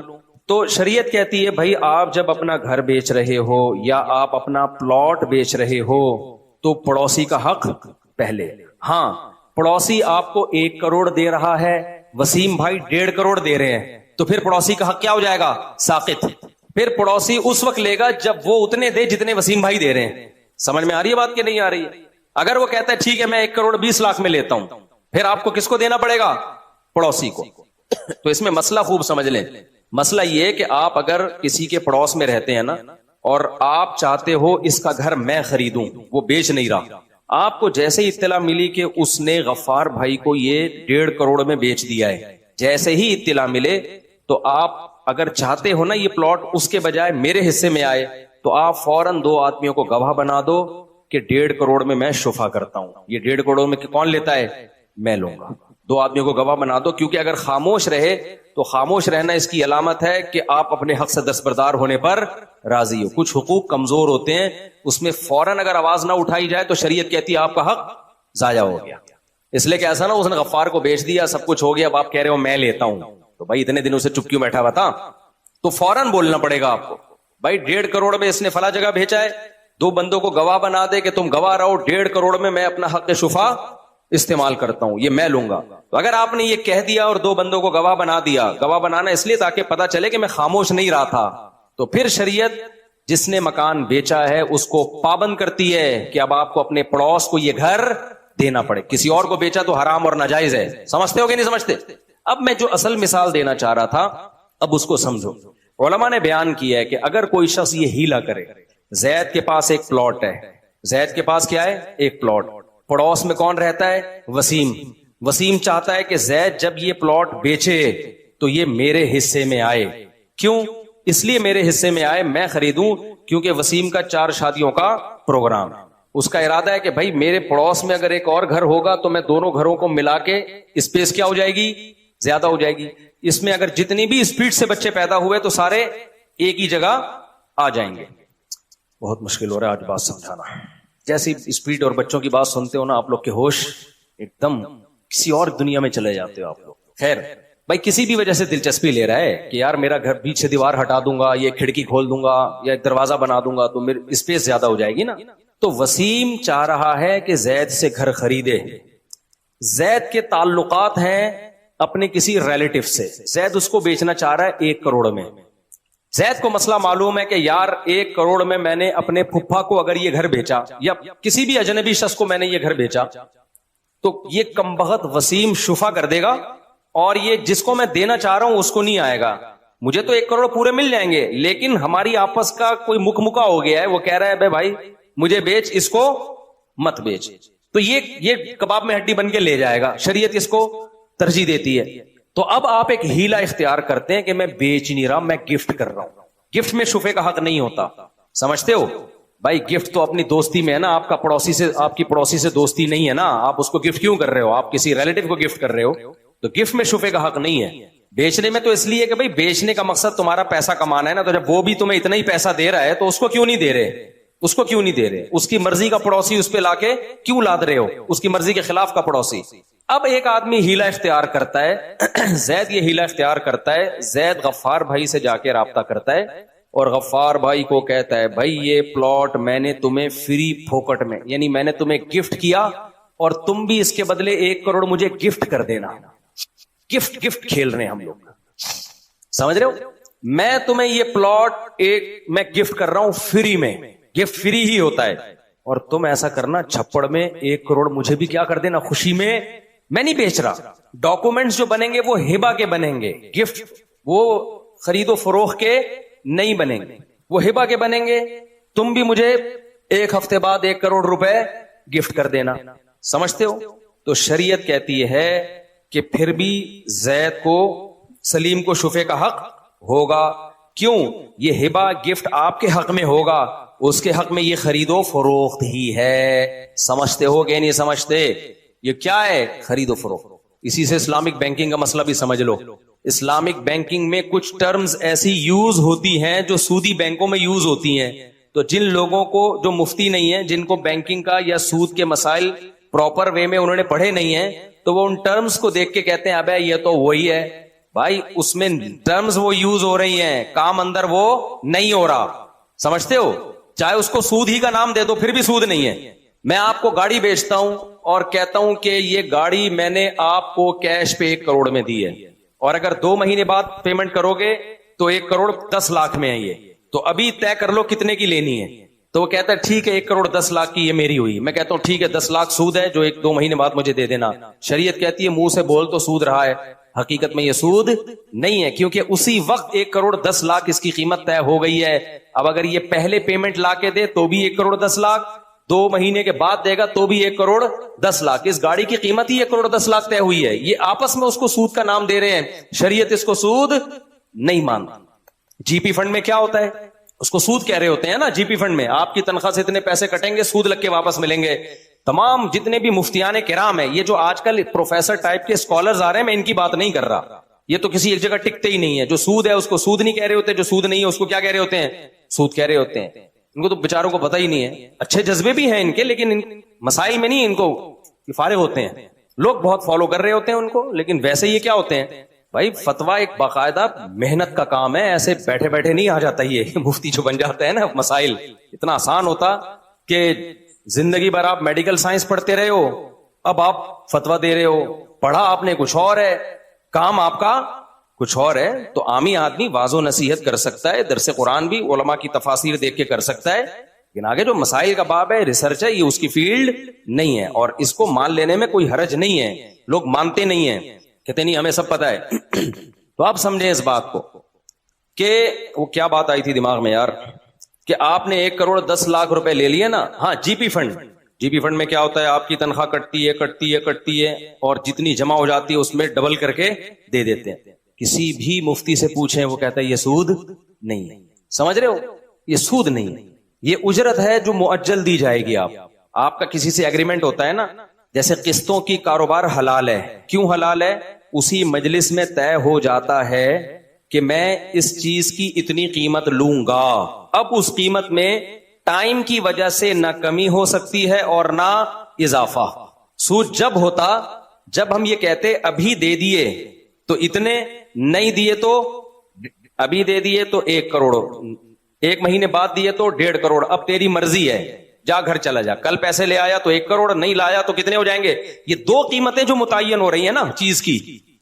تو شریعت کہتی ہے بھائی آپ جب اپنا گھر بیچ رہے ہو یا آپ اپنا پلاٹ بیچ رہے ہو تو پڑوسی کا حق پہلے. ہاں پڑوسی آپ کو 1 کروڑ دے رہا ہے، وسیم بھائی 1.5 کروڑ دے رہے ہیں، تو پھر پڑوسی کا حق کیا ہو جائے گا؟ ساقط. پھر پڑوسی اس وقت لے گا جب وہ اتنے دے جتنے وسیم بھائی دے رہے ہیں. سمجھ میں آ رہی ہے بات کہ نہیں آ رہی ہے؟ اگر وہ کہتا ہے ٹھیک ہے میں 1 کروڑ 20 لاکھ میں لیتا ہوں، پھر آپ کو کس کو دینا پڑے گا؟ پڑوسی کو. تو اس میں مسئلہ خوب سمجھ لیں. مسئلہ یہ کہ آپ اگر کسی کے پڑوس میں رہتے ہیں نا اور آپ چاہتے ہو اس کا گھر میں خریدوں, وہ بیچ نہیں رہا, آپ کو جیسے ہی اطلاع ملی کہ اس نے غفار بھائی کو یہ 1.5 کروڑ میں بیچ دیا ہے, جیسے ہی اطلاع ملے تو آپ اگر چاہتے ہو نا یہ پلاٹ اس کے بجائے میرے حصے میں آئے, تو آپ فوراً 2 آدمیوں کو گواہ بنا دو کہ 1.5 کروڑ میں شفا کرتا ہوں. یہ 1.5 کروڑ میں کون لیتا ہے؟ میں لوں گا. 2 آدمیوں کو گواہ بنا دو, کیونکہ اگر خاموش رہے تو خاموش رہنا اس کی علامت ہے کہ آپ اپنے حق سے دستبردار ہونے پر راضی ہو. کچھ حقوق کمزور ہوتے ہیں, اس میں فوراً اگر آواز نہ اٹھائی جائے تو شریعت کہتی ہے آپ کا حق ضائع ہو گیا. اس لیے کہ ایسا نا اس نے غفار کو بیچ دیا, سب کچھ ہو گیا, اب آپ کہہ رہے ہو میں لیتا ہوں, تو بھائی اتنے دنوں سے چپ کیوں بیٹھا ہوا تھا؟ تو فوراً بولنا پڑے گا آپ کو, بھائی 1.5 کروڑ میں اس نے فلاں جگہ بھیجا ہے, 2 بندوں کو گواہ بنا دے کہ تم گواہ رہو 1.5 کروڑ میں اپنا حق شفا استعمال کرتا ہوں, یہ میں لوں گا. تو اگر آپ نے یہ کہہ دیا اور 2 بندوں کو گواہ بنا دیا, گواہ بنانا اس لیے تاکہ پتا چلے کہ میں خاموش نہیں رہا تھا, تو پھر شریعت جس نے مکان بیچا ہے اس کو پابند کرتی ہے کہ اب آپ کو اپنے پڑوس کو یہ گھر دینا پڑے. کسی اور کو بیچا تو حرام اور ناجائز ہے. سمجھتے ہو کہ نہیں سمجھتے؟ اب میں جو اصل مثال دینا چاہ رہا تھا اب اس کو سمجھو. علماء نے بیان کیا ہے کہ اگر کوئی شخص یہ ہیلا کرے, زید کے پاس ایک پلاٹ ہے, زید کے پاس کیا ہے؟ ایک پلاٹ, پڑوس میں کون رہتا ہے؟ وسیم. وسیم چاہتا ہے کہ زید جب یہ پلاٹ بیچے تو یہ میرے حصے میں آئے. کیوں؟ اس لیے میرے حصے میں آئے, میں خریدوں, کیونکہ وسیم کا 4 شادیوں کا پروگرام, اس کا ارادہ ہے کہ بھائی میرے پڑوس میں اگر ایک اور گھر ہوگا تو میں دونوں گھروں کو ملا کے اسپیس کیا ہو جائے گی؟ زیادہ ہو جائے گی. اس میں اگر جتنی بھی اسپیڈ سے بچے پیدا ہوئے تو سارے ایک ہی جگہ آ جائیں گے. بہت مشکل ہو رہا ہے آج بات سمجھانا. جیسی اسپیڈ اور بچوں کی بات سنتے ہو نا آپ لوگ کے ہوش ایک دم کسی اور دنیا میں چلے جاتے ہو آپ لوگ. خیر بھائی کسی بھی وجہ سے دلچسپی لے رہا ہے کہ یار میرا گھر پیچھے دیوار ہٹا دوں گا, یہ کھڑکی کھول دوں گا یا ایک دروازہ بنا دوں گا تو میری اسپیس زیادہ ہو جائے گی نا. تو وسیم چاہ رہا ہے کہ زید سے گھر خریدے. زید کے تعلقات ہیں اپنے کسی ریلیٹو سے, زید اس کو بیچنا چاہ رہا ہے 1 کروڑ میں. زید کو مسئلہ معلوم ہے کہ یار 1 کروڑ میں نے اپنے پھپھا کو اگر یہ گھر بیچا یا کسی بھی اجنبی شخص کو میں نے یہ گھر بیچا تو یہ کمبخت وسیم شفا کر دے گا, اور یہ جس کو میں دینا چاہ رہا ہوں اس کو نہیں آئے گا. مجھے تو 1 کروڑ پورے مل جائیں گے, لیکن ہماری آپس کا کوئی مکا ہو گیا ہے, وہ کہہ رہا ہے بھائی مجھے بیچ, اس کو مت بیچ. تو یہ کباب میں ہڈی بن کے لے جائے گا. شریعت اس کو ترجیح دیتی ہے. تو اب آپ ایک ہیلا اختیار کرتے ہیں کہ میں بیچ نہیں رہا, میں گفٹ کر رہا ہوں. گفٹ میں شفے کا حق نہیں ہوتا, سمجھتے ہو بھائی؟ گفٹ تو اپنی دوستی میں ہے نا, آپ کا پڑوسی سے, آپ کی پڑوسی سے دوستی نہیں ہے نا, آپ اس کو گفٹ کیوں کر رہے ہو؟ آپ کسی ریلیٹو کو گفٹ کر رہے ہو, تو گفٹ میں شفے کا حق نہیں ہے. بیچنے میں تو اس لیے کہ بھائی بیچنے کا مقصد تمہارا پیسہ کمانا ہے نا, تو جب وہ بھی تمہیں اتنا ہی پیسہ دے رہا ہے تو اس کو کیوں نہیں دے رہے؟ اس کو کیوں نہیں دے رہے؟ اس کی مرضی کا پڑوسی اس پہ لا کے کیوں لاد رہے ہو؟ اس کی مرضی کے خلاف کا پڑوسی. اب ایک آدمی ہیلا اختیار کرتا ہے, زید یہ ہیلا اختیار کرتا ہے, زید غفار بھائی سے جا کے رابطہ کرتا ہے اور غفار بھائی کو کہتا ہے بھائی یہ پلاٹ میں نے تمہیں فری پھوکٹ میں, یعنی میں نے تمہیں گفٹ کیا اور تم بھی اس کے بدلے 1 کروڑ مجھے گفٹ کر دینا. گفٹ کھیل رہے ہیں ہم لوگ, سمجھ رہے ہو؟ میں تمہیں یہ پلاٹ میں گفٹ کر رہا ہوں فری میں, گفٹ فری ہی ہوتا ہے, اور تم ایسا کرنا چھپڑ میں 1 کروڑ مجھے بھی کیا کر دینا خوشی میں. میں نہیں بیچ رہا, ڈاکومنٹس جو بنیں گے وہ ہبہ کے بنیں گے, گفٹ وہ خرید و فروخت کے نہیں بنیں گے, وہ ہبہ کے بنیں گے. تم بھی مجھے 1 ہفتے بعد 1 کروڑ روپے گفٹ کر دینا. سمجھتے ہو؟ تو شریعت کہتی ہے کہ پھر بھی زید کو, سلیم کو شفے کا حق ہوگا. کیوں؟ یہ ہبہ گفٹ آپ کے حق میں ہوگا, اس کے حق میں یہ خرید و فروخت ہی ہے. سمجھتے ہو کہ نہیں سمجھتے؟ یہ کیا ہے؟ خرید و فروخت. اسی سے اسلامک بینکنگ کا مسئلہ بھی سمجھ لو. اسلامک بینکنگ میں کچھ ٹرمز ایسی یوز ہوتی ہیں جو سودی بینکوں میں یوز ہوتی ہیں. تو جن لوگوں کو جو مفتی نہیں ہیں, جن کو بینکنگ کا یا سود کے مسائل پراپر وے میں انہوں نے پڑھے نہیں ہیں, تو وہ ان ٹرمز کو دیکھ کے کہتے ہیں ابے یہ تو وہی ہے. بھائی اس میں ٹرمز وہ یوز ہو رہی ہیں, کام اندر وہ نہیں ہو رہا. سمجھتے ہو؟ چاہے اس کو سود ہی کا نام دے دو پھر بھی سود نہیں ہے. میں آپ کو گاڑی بیچتا ہوں اور کہتا ہوں کہ یہ گاڑی میں نے آپ کو کیش پہ 1 کروڑ میں دی ہے, اور اگر 2 مہینے بعد پیمنٹ کرو گے تو 1 کروڑ 10 لاکھ میں آئی ہے, تو ابھی طے کر لو کتنے کی لینی ہے. تو وہ کہتا ہے ٹھیک ہے 1 کروڑ 10 لاکھ کی یہ میری ہوئی. میں کہتا ہوں ٹھیک ہے 10 لاکھ سود ہے جو 1-2 مہینے بعد مجھے دے دینا. شریعت کہتی ہے منہ سے بول تو سود رہا ہے, حقیقت میں یہ سود نہیں ہے, کیونکہ اسی وقت 1,10,00,000 اس کی قیمت طے ہو گئی ہے. اب اگر یہ پہلے پیمنٹ لا کے دے تو بھی 1,10,00,000, 2 مہینے کے بعد دے گا تو بھی 1,10,00,000. اس گاڑی کی قیمت ہی 1,10,00,000 طے ہوئی ہے. یہ آپس میں اس کو سود کا نام دے رہے ہیں, شریعت اس کو سود نہیں مانتا. جی پی فنڈ میں کیا ہوتا ہے, اس کو سود کہہ رہے ہوتے ہیں نا. جی پی فنڈ میں آپ کی تنخواہ سے اتنے پیسے کٹیں گے, سود لگ کے واپس ملیں گے. تمام جتنے بھی مفتیان کرام ہیں, یہ جو آج کل پروفیسر ٹائپ کے اسکالرز آ رہے ہیں, میں ان کی بات نہیں کر رہا, یہ تو کسی ایک جگہ ٹکتے ہی نہیں ہے. جو سود ہے اس کو سود نہیں کہہ رہے ہوتے, جو سود نہیں ہے اس کو کیا کہہ رہے ہوتے ہیں, سود کہہ رہے ہوتے ہیں. ان کو تو بیچاروں کو پتہ ہی نہیں ہے. اچھے جذبے بھی ہیں ان کے, لیکن ان مسائل میں نہیں ان کو فارغ ہوتے ہیں. لوگ بہت فالو کر رہے ہوتے ہیں ان کو, لیکن ویسے یہ کیا ہوتے ہیں بھائی, فتویٰ ایک باقاعدہ محنت کا کام ہے. ایسے بیٹھے بیٹھے نہیں آ جاتا یہ مفتی جو بن جاتا ہے نا. مسائل اتنا آسان ہوتا کہ زندگی بھر آپ میڈیکل سائنس پڑھتے رہے ہو, اب آپ فتویٰ دے رہے ہو. پڑھا آپ نے کچھ اور ہے, کام آپ کا کچھ اور ہے. تو عامی آدمی واضح و نصیحت کر سکتا ہے, درس قرآن بھی علماء کی تفاسیر دیکھ کے کر سکتا ہے, لیکن آگے جو مسائل کا باب ہے, ریسرچ ہے, یہ اس کی فیلڈ نہیں ہے. اور اس کو مان لینے میں کوئی حرج نہیں ہے. لوگ مانتے نہیں ہیں, کہتے نہیں ہمیں سب پتہ ہے. تو آپ سمجھیں اس بات کو کہ وہ کیا بات آئی تھی دماغ میں یار, کہ آپ نے 1,10,00,000 روپے لے لیے نا. ہاں, جی پی فنڈ. جی پی فنڈ میں کیا ہوتا ہے, آپ کی تنخواہ کٹتی ہے اور جتنی جمع ہو جاتی ہے اس میں ڈبل کر کے دے دیتے ہیں. کسی بھی مفتی سے پوچھیں, وہ کہتا ہے یہ سود نہیں ہے. سمجھ رہے ہو, یہ سود نہیں ہے, یہ اجرت ہے جو مؤجل دی جائے گی. آپ کا کسی سے ایگریمنٹ ہوتا ہے نا, جیسے قسطوں کی کاروبار حلال ہے. کیوں حلال ہے؟ اسی مجلس میں طے ہو جاتا ہے کہ میں اس چیز کی اتنی قیمت لوں گا. اب اس قیمت میں ٹائم کی وجہ سے نہ کمی ہو سکتی ہے اور نہ اضافہ. سود جب ہوتا جب ہم یہ کہتے ابھی دے دیے تو اتنے, نہیں دیے تو ابھی دے دیے تو 1 کروڑ, 1 مہینے بعد دیے تو 1.5 کروڑ. اب تیری مرضی ہے, جا گھر چلا جا. کل پیسے لے آیا تو 1 کروڑ, نہیں لایا تو کتنے ہو جائیں گے. یہ 2 قیمتیں جو متعین ہو رہی ہیں نا چیز کی,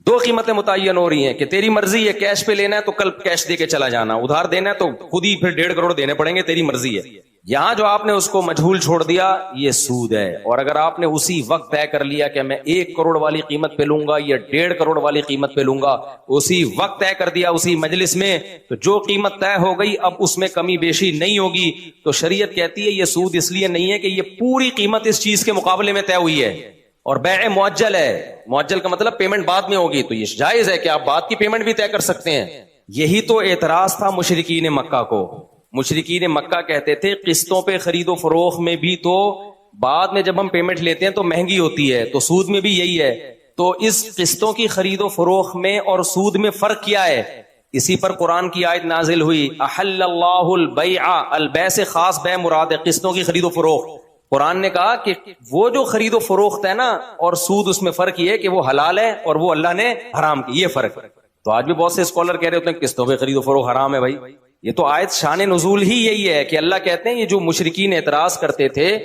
2 قیمتیں متعین ہو رہی ہیں کہ تیری مرضی ہے, کیش پہ لینا ہے تو کل کیش دے کے چلا جانا, ادھار دینا ہے تو خود ہی پھر 1.5 کروڑ دینے پڑیں گے, تیری مرضی ہے. یہاں جو آپ نے اس کو مجہول چھوڑ دیا, یہ سود ہے. اور اگر آپ نے اسی وقت طے کر لیا کہ میں 1 کروڑ والی قیمت پہ لوں گا یا 1.5 کروڑ والی قیمت پہ لوں گا, اسی وقت طے کر دیا اسی مجلس میں, تو جو قیمت طے ہو گئی اب اس میں کمی بیشی نہیں ہوگی. تو شریعت کہتی ہے یہ سود اس لیے نہیں ہے کہ یہ پوری قیمت اس چیز کے مقابلے میں طے ہوئی ہے. اور بیع معجل ہے, معجل کا مطلب پیمنٹ بعد میں ہوگی, تو یہ جائز ہے کہ آپ بعد کی پیمنٹ بھی طے کر سکتے ہیں. یہی تو اعتراض تھا مشرکین مکہ کو. مشرکین مکہ کہتے تھے قسطوں پہ خرید و فروخت میں بھی تو بعد میں جب ہم پیمنٹ لیتے ہیں تو مہنگی ہوتی ہے, تو سود میں بھی یہی ہے. تو اس قسطوں کی خرید و فروخت میں اور سود میں فرق کیا ہے؟ اسی پر قرآن کی آیت نازل ہوئی, احل اللہ البیع, البیع سے خاص بیع مراد ہے, قسطوں کی خرید و فروخت. قرآن نے کہا کہ وہ جو خرید و فروخت ہے نا اور سود, اس میں فرق یہ ہے کہ وہ حلال ہے اور وہ اللہ نے حرام کی, یہ فرق. تو آج بھی بہت سے اسکالر کہہ رہے ہوتے ہیں قسطوں پہ خرید و فروخت حرام ہے. بھائی یہ تو آیت شان نزول ہی یہی ہے کہ اللہ کہتے ہیں یہ جو مشرکین اعتراض کرتے تھے,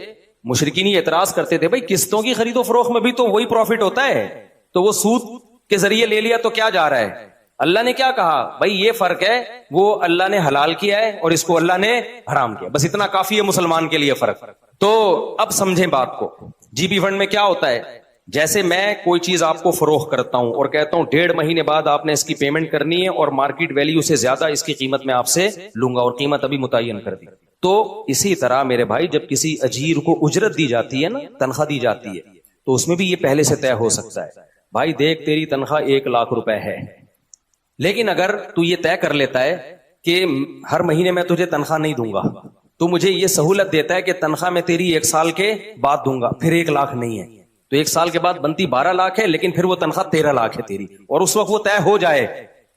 مشرکین یہ اعتراض کرتے تھے بھائی قسطوں کی خرید و فروخت میں بھی تو وہی پروفٹ ہوتا ہے, تو وہ سود کے ذریعے لے لیا تو کیا جا رہا ہے. اللہ نے کیا کہا بھائی یہ فرق ہے, وہ اللہ نے حلال کیا ہے اور اس کو اللہ نے حرام کیا, بس اتنا کافی ہے مسلمان کے لیے فرق. تو اب سمجھیں بات کو. جی پی فنڈ میں کیا ہوتا ہے, جیسے میں کوئی چیز آپ کو فروخت کرتا ہوں اور کہتا ہوں 1.5 مہینے بعد آپ نے اس کی پیمنٹ کرنی ہے اور مارکیٹ ویلیو سے زیادہ اس کی قیمت میں آپ سے لوں گا, اور قیمت ابھی متعین کر دی. تو اسی طرح میرے بھائی جب کسی اجیر کو اجرت دی جاتی ہے نا, تنخواہ دی جاتی ہے, تو اس میں بھی یہ پہلے سے طے ہو سکتا ہے. بھائی دیکھ تیری تنخواہ 1 لاکھ روپے ہے, لیکن اگر تو یہ طے کر لیتا ہے کہ ہر مہینے میں تجھے تنخواہ نہیں دوں گا, تو مجھے یہ سہولت دیتا ہے کہ تنخواہ میں تیری 1 سال کے بعد دوں گا, پھر 1 لاکھ نہیں ہے, تو 1 سال کے بعد بنتی 12 لاکھ ہے, لیکن پھر وہ تنخواہ 13 لاکھ ہے تیری, اور اس وقت وہ طے ہو جائے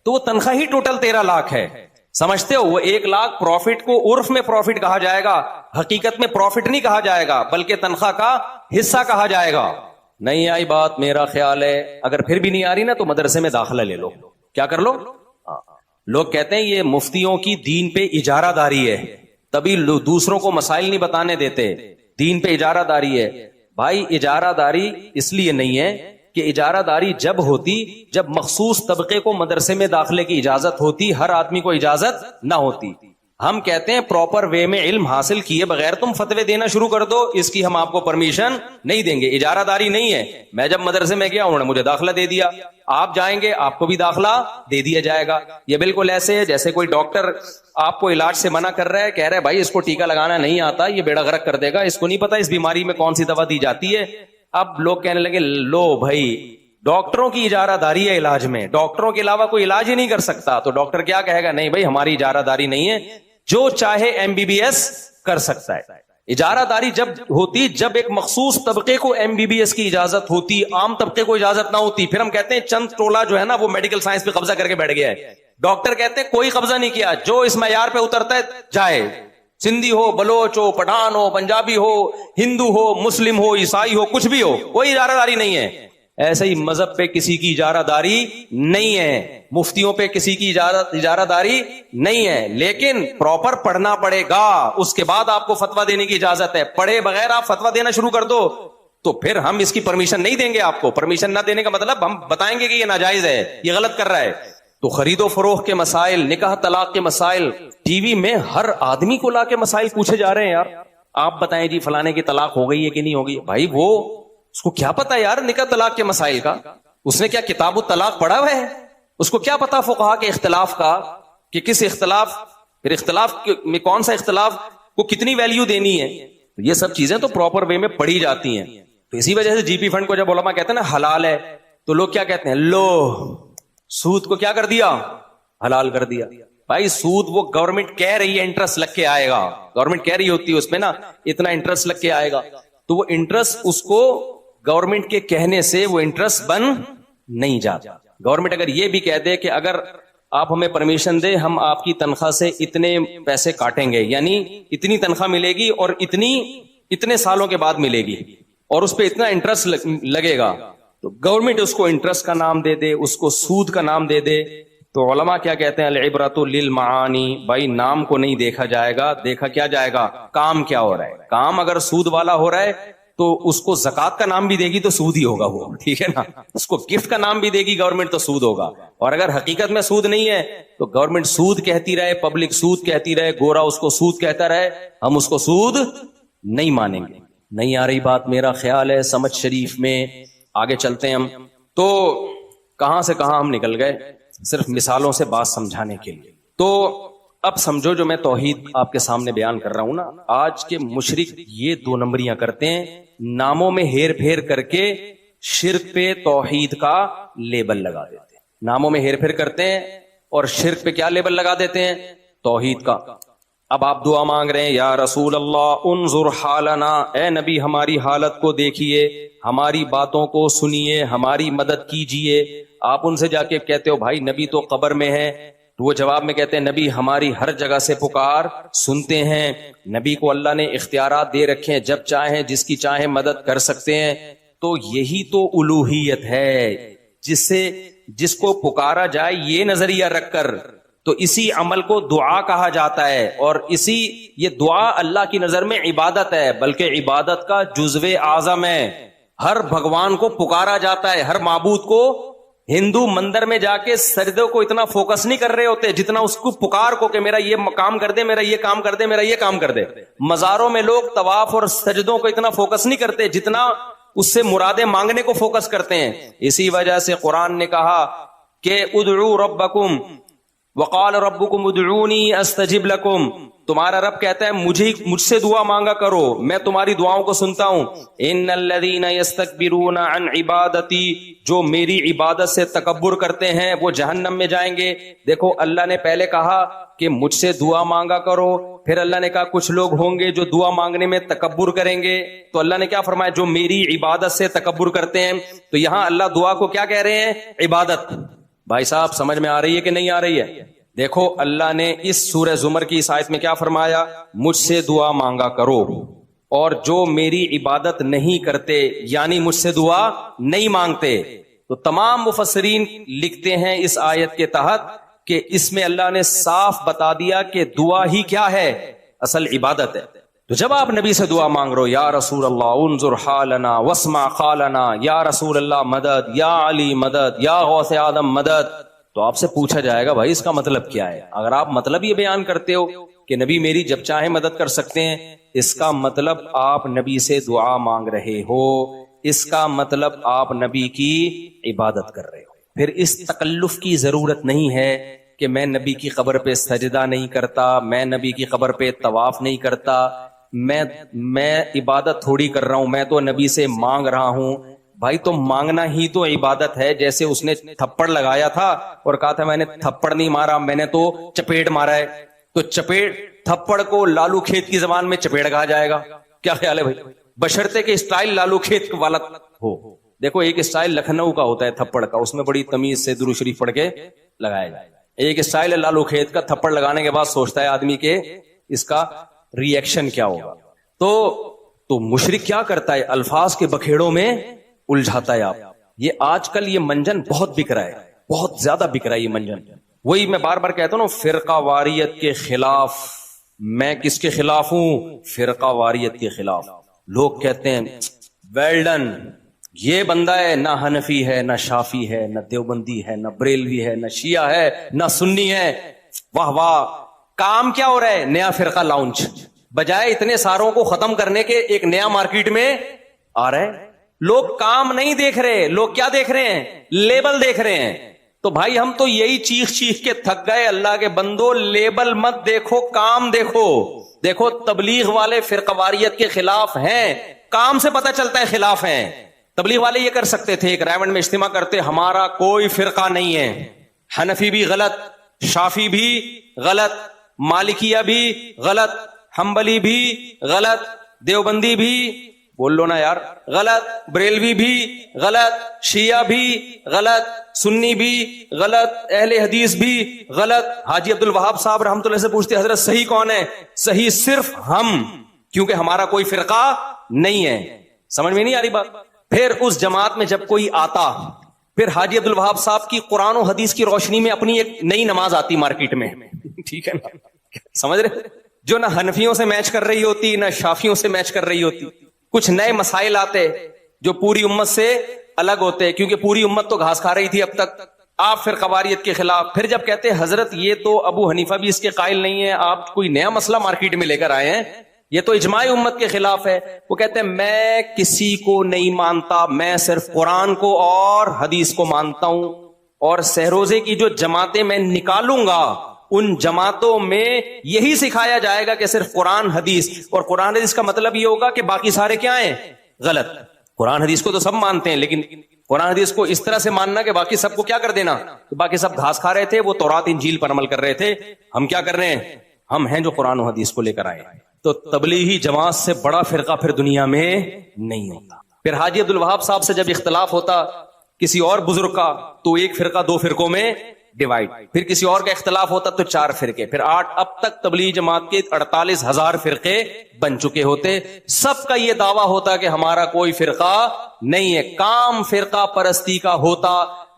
تو وہ تنخواہ ہی ٹوٹل 13 لاکھ ہے. سمجھتے ہو, وہ 1 لاکھ پروفٹ کو عرف میں پروفٹ کہا جائے گا, حقیقت میں پروفٹ نہیں کہا جائے گا, بلکہ تنخواہ کا حصہ کہا جائے گا. نہیں آئی بات, میرا خیال ہے اگر پھر بھی نہیں آ رہی نا تو مدرسے میں داخلہ لے لو. کیا کر لو؟ لوگ کہتے ہیں یہ مفتیوں کی دین پہ اجارہ داری ہے, تبھی دوسروں کو مسائل نہیں بتانے دیتے, دین پہ اجارہ داری ہے. بھائی اجارہ داری اس لیے نہیں ہے کہ اجارہ داری جب ہوتی جب مخصوص طبقے کو مدرسے میں داخلے کی اجازت ہوتی, ہر آدمی کو اجازت نہ ہوتی. ہم کہتے ہیں پراپر وے میں علم حاصل کیے بغیر تم فتوے دینا شروع کر دو، اس کی ہم آپ کو پرمیشن نہیں دیں گے. اجارہ داری نہیں ہے. میں جب مدرسے میں گیا انہوں نے مجھے داخلہ دے دیا، آپ جائیں گے آپ کو بھی داخلہ دے دیا جائے گا. یہ بالکل ایسے ہے جیسے کوئی ڈاکٹر آپ کو علاج سے منع کر رہا ہے، کہہ رہا ہے بھائی اس کو ٹیکا لگانا نہیں آتا، یہ بیڑا غرق کر دے گا، اس کو نہیں پتا اس بیماری میں کون سی دوا دی جاتی ہے. اب لوگ کہنے لگے لو بھائی ڈاکٹروں کی اجارہ داری ہے علاج میں، ڈاکٹروں کے علاوہ کوئی علاج ہی نہیں کر سکتا. تو ڈاکٹر کیا کہے گا؟ نہیں بھائی ہماری اجارہ داری نہیں ہے، جو چاہے MBBS کر سکتا ہے. اجارہ داری جب ہوتی جب ایک مخصوص طبقے کو MBBS کی اجازت ہوتی، عام طبقے کو اجازت نہ ہوتی. پھر ہم کہتے ہیں چند ٹولہ جو ہے نا وہ میڈیکل سائنس پہ قبضہ کر کے بیٹھ گیا ہے. ڈاکٹر کہتے ہیں کوئی قبضہ نہیں کیا، جو اس معیار پہ اترتا ہے جائے، سندھی ہو، بلوچ ہو، پٹھان ہو، پنجابی ہو، ہندو ہو، مسلم ہو، عیسائی ہو، کچھ بھی ہو، کوئی اجارہ داری نہیں ہے. ایسے ہی مذہب پہ کسی کی اجارہ داری نہیں ہے، مفتیوں پہ کسی کی اجارہ داری نہیں ہے، لیکن پراپر پڑھنا پڑے گا، اس کے بعد آپ کو فتویٰ دینے کی اجازت ہے. پڑھے بغیر آپ فتویٰ دینا شروع کر دو تو پھر ہم اس کی پرمیشن نہیں دیں گے. آپ کو پرمیشن نہ دینے کا مطلب ہم بتائیں گے کہ یہ ناجائز ہے، یہ غلط کر رہا ہے. تو خرید و فروخت کے مسائل، نکاح طلاق کے مسائل ٹی وی میں ہر آدمی کو لا کے مسائل پوچھے جا رہے ہیں. یار آپ بتائیں جی فلانے کی طلاق ہو گئی ہے کہ نہیں ہو گئی. بھائی وہ اس کو کیا پتا یار نکاح طلاق کے مسائل کا؟ اس نے کیا کتاب الطلاق پڑھا ہوا ہے؟ اس کو کیا پتا فقہا کے اختلاف کا کہ کس اختلاف، پھر اختلاف میں کون سا اختلاف کو کتنی ویلیو دینی ہے. یہ سب چیزیں تو پراپر وے میں پڑھی جاتی ہیں. تو اسی وجہ سے جی پی فنڈ کو جب علماء کہتے ہیں نا حلال ہے تو لوگ کیا کہتے ہیں؟ لو سود کو کیا کر دیا؟ حلال کر دیا. بھائی سود وہ گورنمنٹ کہہ رہی ہے انٹرسٹ لگ کے آئے گا، گورنمنٹ کہہ رہی ہوتی ہے اس میں نا اتنا انٹرسٹ لگ کے آئے گا، تو وہ انٹرسٹ اس کو گورنمنٹ کے کہنے سے وہ انٹرسٹ بن نہیں جاتا. گورنمنٹ اگر یہ بھی کہہ دے کہ اگر آپ ہمیں پرمیشن دے ہم آپ کی تنخواہ سے اتنے پیسے کاٹیں گے، یعنی اتنی تنخواہ ملے گی اور اتنے سالوں کے بعد ملے گی اور اس پہ اتنا انٹرسٹ لگے گا، تو گورنمنٹ اس کو انٹرسٹ کا نام دے دے، اس کو سود کا نام دے دے. تو علماء کیا کہتے ہیں؟ العبرۃ للمعانی. بھائی نام کو نہیں دیکھا جائے گا، دیکھا کیا جائے گا؟ کام کیا ہو رہا ہے. کام اگر سود والا ہو رہا ہے تو اس کو زکات کا نام بھی دے گی تو سود ہی ہوگا وہ، ٹھیک ہے نا. اس کو گفٹ کا نام بھی دے گی گورنمنٹ تو سود ہوگا. اور اگر حقیقت میں سود نہیں ہے تو گورنمنٹ سود کہتی رہے، پبلک سود کہتی رہے، گورا اس کو سود کہتا رہے، ہم اس کو سود نہیں مانیں گے. نہیں آ رہی بات میرا خیال ہے سمجھ شریف میں. آگے چلتے ہیں ہم. تو کہاں سے کہاں ہم نکل گئے صرف مثالوں سے بات سمجھانے کے لیے. تو اب سمجھو جو میں توحید آپ کے سامنے بیان کر رہا ہوں نا، آج کے مشرک یہ 2 نمبریاں کرتے ہیں، ناموں میں ہیر پھیر کر کے شرک پہ توحید کا لیبل لگا دیتے ہیں. ناموں میں ہیر پھیر کرتے ہیں اور شرک پہ کیا لیبل لگا دیتے ہیں؟ توحید کا. اب آپ دعا مانگ رہے ہیں یا رسول اللہ انظر حالنا، اے نبی ہماری حالت کو دیکھیے، ہماری باتوں کو سنیے، ہماری مدد کیجئے. آپ ان سے جا کے کہتے ہو بھائی نبی تو قبر میں ہے، تو وہ جواب میں کہتے ہیں نبی ہماری ہر جگہ سے پکار سنتے ہیں. نبی کو اللہ نے اختیارات دے رکھے ہیں، جب چاہیں جس کی چاہیں مدد کر سکتے ہیں. تو یہی تو الوہیت ہے، جس کو پکارا جائے یہ نظریہ رکھ کر، تو اسی عمل کو دعا کہا جاتا ہے. اور یہ دعا اللہ کی نظر میں عبادت ہے، بلکہ عبادت کا جزو اعظم ہے. ہر بھگوان کو پکارا جاتا ہے، ہر معبود کو. ہندو مندر میں جا کے سجدوں کو اتنا فوکس نہیں کر رہے ہوتے جتنا اس کو پکار کو کہ میرا یہ کام کر دے، میرا یہ کام کر دے، میرا یہ کام کر دے. مزاروں میں لوگ طواف اور سجدوں کو اتنا فوکس نہیں کرتے جتنا اس سے مرادیں مانگنے کو فوکس کرتے ہیں. اسی وجہ سے قرآن نے کہا کہ ادعوا ربکم وقال ربکم ادعونی استجب لکم. تمہارا رب کہتا ہے مجھ سے دعا مانگا کرو، میں تمہاری دعاؤں کو سنتا ہوں. ان الذین یستکبرون عن عبادتی، جو میری عبادت سے تکبر کرتے ہیں وہ جہنم میں جائیں گے. دیکھو اللہ نے پہلے کہا کہ مجھ سے دعا مانگا کرو، پھر اللہ نے کہا کچھ لوگ ہوں گے جو دعا مانگنے میں تکبر کریں گے. تو اللہ نے کیا فرمایا؟ جو میری عبادت سے تکبر کرتے ہیں. تو یہاں اللہ دعا کو کیا کہہ رہے ہیں؟ عبادت. بھائی صاحب سمجھ میں آ رہی ہے کہ نہیں آ رہی ہے؟ دیکھو اللہ نے اس سورہ زمر کی اس آیت میں کیا فرمایا؟ مجھ سے دعا مانگا کرو. اور جو میری عبادت نہیں کرتے یعنی مجھ سے دعا نہیں مانگتے. تو تمام مفسرین لکھتے ہیں اس آیت کے تحت کہ اس میں اللہ نے صاف بتا دیا کہ دعا ہی کیا ہے؟ اصل عبادت ہے. تو جب آپ نبی سے دعا مانگ رہو یا رسول اللہ انظر حالنا واسمع قالنا، یا رسول اللہ مدد، یا علی مدد، یا غوث آدم مدد، تو آپ سے پوچھا جائے گا بھائی اس کا مطلب کیا ہے. اگر آپ مطلب یہ بیان کرتے ہو کہ نبی میری جب چاہے مدد کر سکتے ہیں، اس کا مطلب آپ نبی سے دعا مانگ رہے ہو، اس کا مطلب آپ نبی کی عبادت کر رہے ہو۔ پھر اس تکلف کی ضرورت نہیں ہے کہ میں نبی کی قبر پہ سجدہ نہیں کرتا، میں نبی کی قبر پہ طواف نہیں کرتا، میں عبادت تھوڑی کر رہا ہوں، میں تو نبی سے مانگ رہا ہوں۔ بھائی تو مانگنا ہی تو عبادت ہے۔ جیسے اس نے تھپڑ لگایا تھا اور کہا تھا میں نے تھپڑ نہیں مارا، میں نے تو چپیٹ مارا ہے، تو چپیٹ تھپڑ کو لالو کھیت کی زبان میں چپیٹ کہا جائے گا؟ کیا خیال ہے بھائی؟ بشرطے کہ اسٹائل لالو کھیت والا ہو۔ دیکھو ایک اسٹائل لکھنؤ کا ہوتا ہے تھپڑ کا، اس میں بڑی تمیز سے درود شریف پڑھ کے لگایا جائے۔ ایک اسٹائل ہے لالو کھیت کا، تھپڑ لگانے کے بعد سوچتا ہے آدمی کہ اس کا ری ایکشن کیا ہوگا۔ تو مشرک کیا کرتا ہے؟ الفاظ کے بکھیڑوں میں الجھاتا ہے۔ آپ یہ آج کل یہ منجن بہت بک رہا ہے، بہت زیادہ بک رہا ہے یہ منجن۔ وہی میں بار بار کہتا ہوں نا، فرقہ واریت کے خلاف۔ میں کس کے خلاف ہوں؟ فرقہ واریت کے خلاف۔ لوگ کہتے ہیں ویل ڈن، یہ بندہ ہے نہ حنفی ہے نہ شافی ہے نہ دیوبندی ہے نہ بریلوی ہے نہ شیعہ ہے نہ سنی ہے، واہ واہ۔ کام کیا ہو رہا ہے؟ نیا فرقہ لانچ، بجائے اتنے ساروں کو ختم کرنے کے ایک نیا مارکیٹ میں آ رہا ہے۔ لوگ کام نہیں دیکھ رہے، لوگ کیا دیکھ رہے ہیں؟ لیبل دیکھ رہے ہیں۔ تو بھائی ہم تو یہی چیخ چیخ کے تھک گئے، اللہ کے بندو لیبل مت دیکھو، کام دیکھو۔ دیکھو تبلیغ والے فرقہ واریت کے خلاف ہیں، کام سے پتہ چلتا ہے خلاف ہیں۔ تبلیغ والے یہ کر سکتے تھے، ایک رائے منڈ میں اجتماع کرتے، ہمارا کوئی فرقہ نہیں ہے، حنفی بھی غلط، شافی بھی غلط، مالکیہ بھی غلط، حنبلی بھی غلط، دیوبندی بھی بول لو نا یار غلط، بریلوی بھی غلط، شیعہ بھی غلط، سنی بھی غلط، اہل حدیث بھی غلط۔ حاجی عبد الوہاب صاحب رحمۃ اللہ سے پوچھتے حضرت صحیح کون ہے؟ صحیح صرف ہم، کیونکہ ہمارا کوئی فرقہ نہیں ہے۔ سمجھ میں نہیں آ رہی بات؟ پھر اس جماعت میں جب کوئی آتا، پھر حاجی عبد الوہاب صاحب کی قرآن و حدیث کی روشنی میں اپنی ایک نئی نماز آتی مارکیٹ میں، ٹھیک ہے نا؟ سمجھ رہے؟ جو نہ حنفیوں سے میچ کر رہی ہوتی نہ شافیوں سے میچ کر رہی ہوتی، کچھ نئے مسائل آتے جو پوری امت سے الگ ہوتے، کیونکہ پوری امت تو گھاس کھا رہی تھی اب تک۔ آپ فرقہ واریت کے خلاف، پھر جب کہتے حضرت یہ تو ابو حنیفہ بھی اس کے قائل نہیں ہے، آپ کوئی نیا مسئلہ مارکیٹ میں لے کر آئے ہیں، یہ تو اجماع امت کے خلاف ہے۔ وہ کہتے ہیں میں کسی کو نہیں مانتا، میں صرف قرآن کو اور حدیث کو مانتا ہوں، اور سہروزے کی جو جماعتیں میں نکالوں گا ان جماعتوں میں یہی سکھایا جائے گا کہ صرف قرآن حدیث، اور قرآن حدیث کا مطلب یہ ہوگا کہ باقی سارے کیا ہیں؟ غلط۔ قرآن حدیث کو تو سب مانتے ہیں، لیکن قرآن حدیث کو اس طرح سے ماننا کہ باقی سب کو کیا کر دینا؟ باقی سب گھاس کھا رہے تھے، وہ تورات انجیل پر عمل کر رہے تھے، ہم کیا کر رہے ہیں؟ ہم ہیں جو قرآن و حدیث کو لے کر آئے ہیں۔ تو تبلیغی جماعت سے بڑا فرقہ پھر دنیا میں نہیں ہوتا۔ پھر حاجی عبد الوہاب صاحب سے جب اختلاف ہوتا کسی اور بزرگ کا، تو ایک فرقہ دو فرقوں میں ڈیوائڈ، پھر کسی اور کا اختلاف ہوتا تو 4 فرقے، پھر 8، اب تک تبلیغ جماعت کے 48,000 فرقے بن چکے ہوتے۔ سب کا یہ دعویٰ ہوتا کہ ہمارا کوئی فرقہ نہیں ہے، کام فرقہ پرستی کا ہوتا،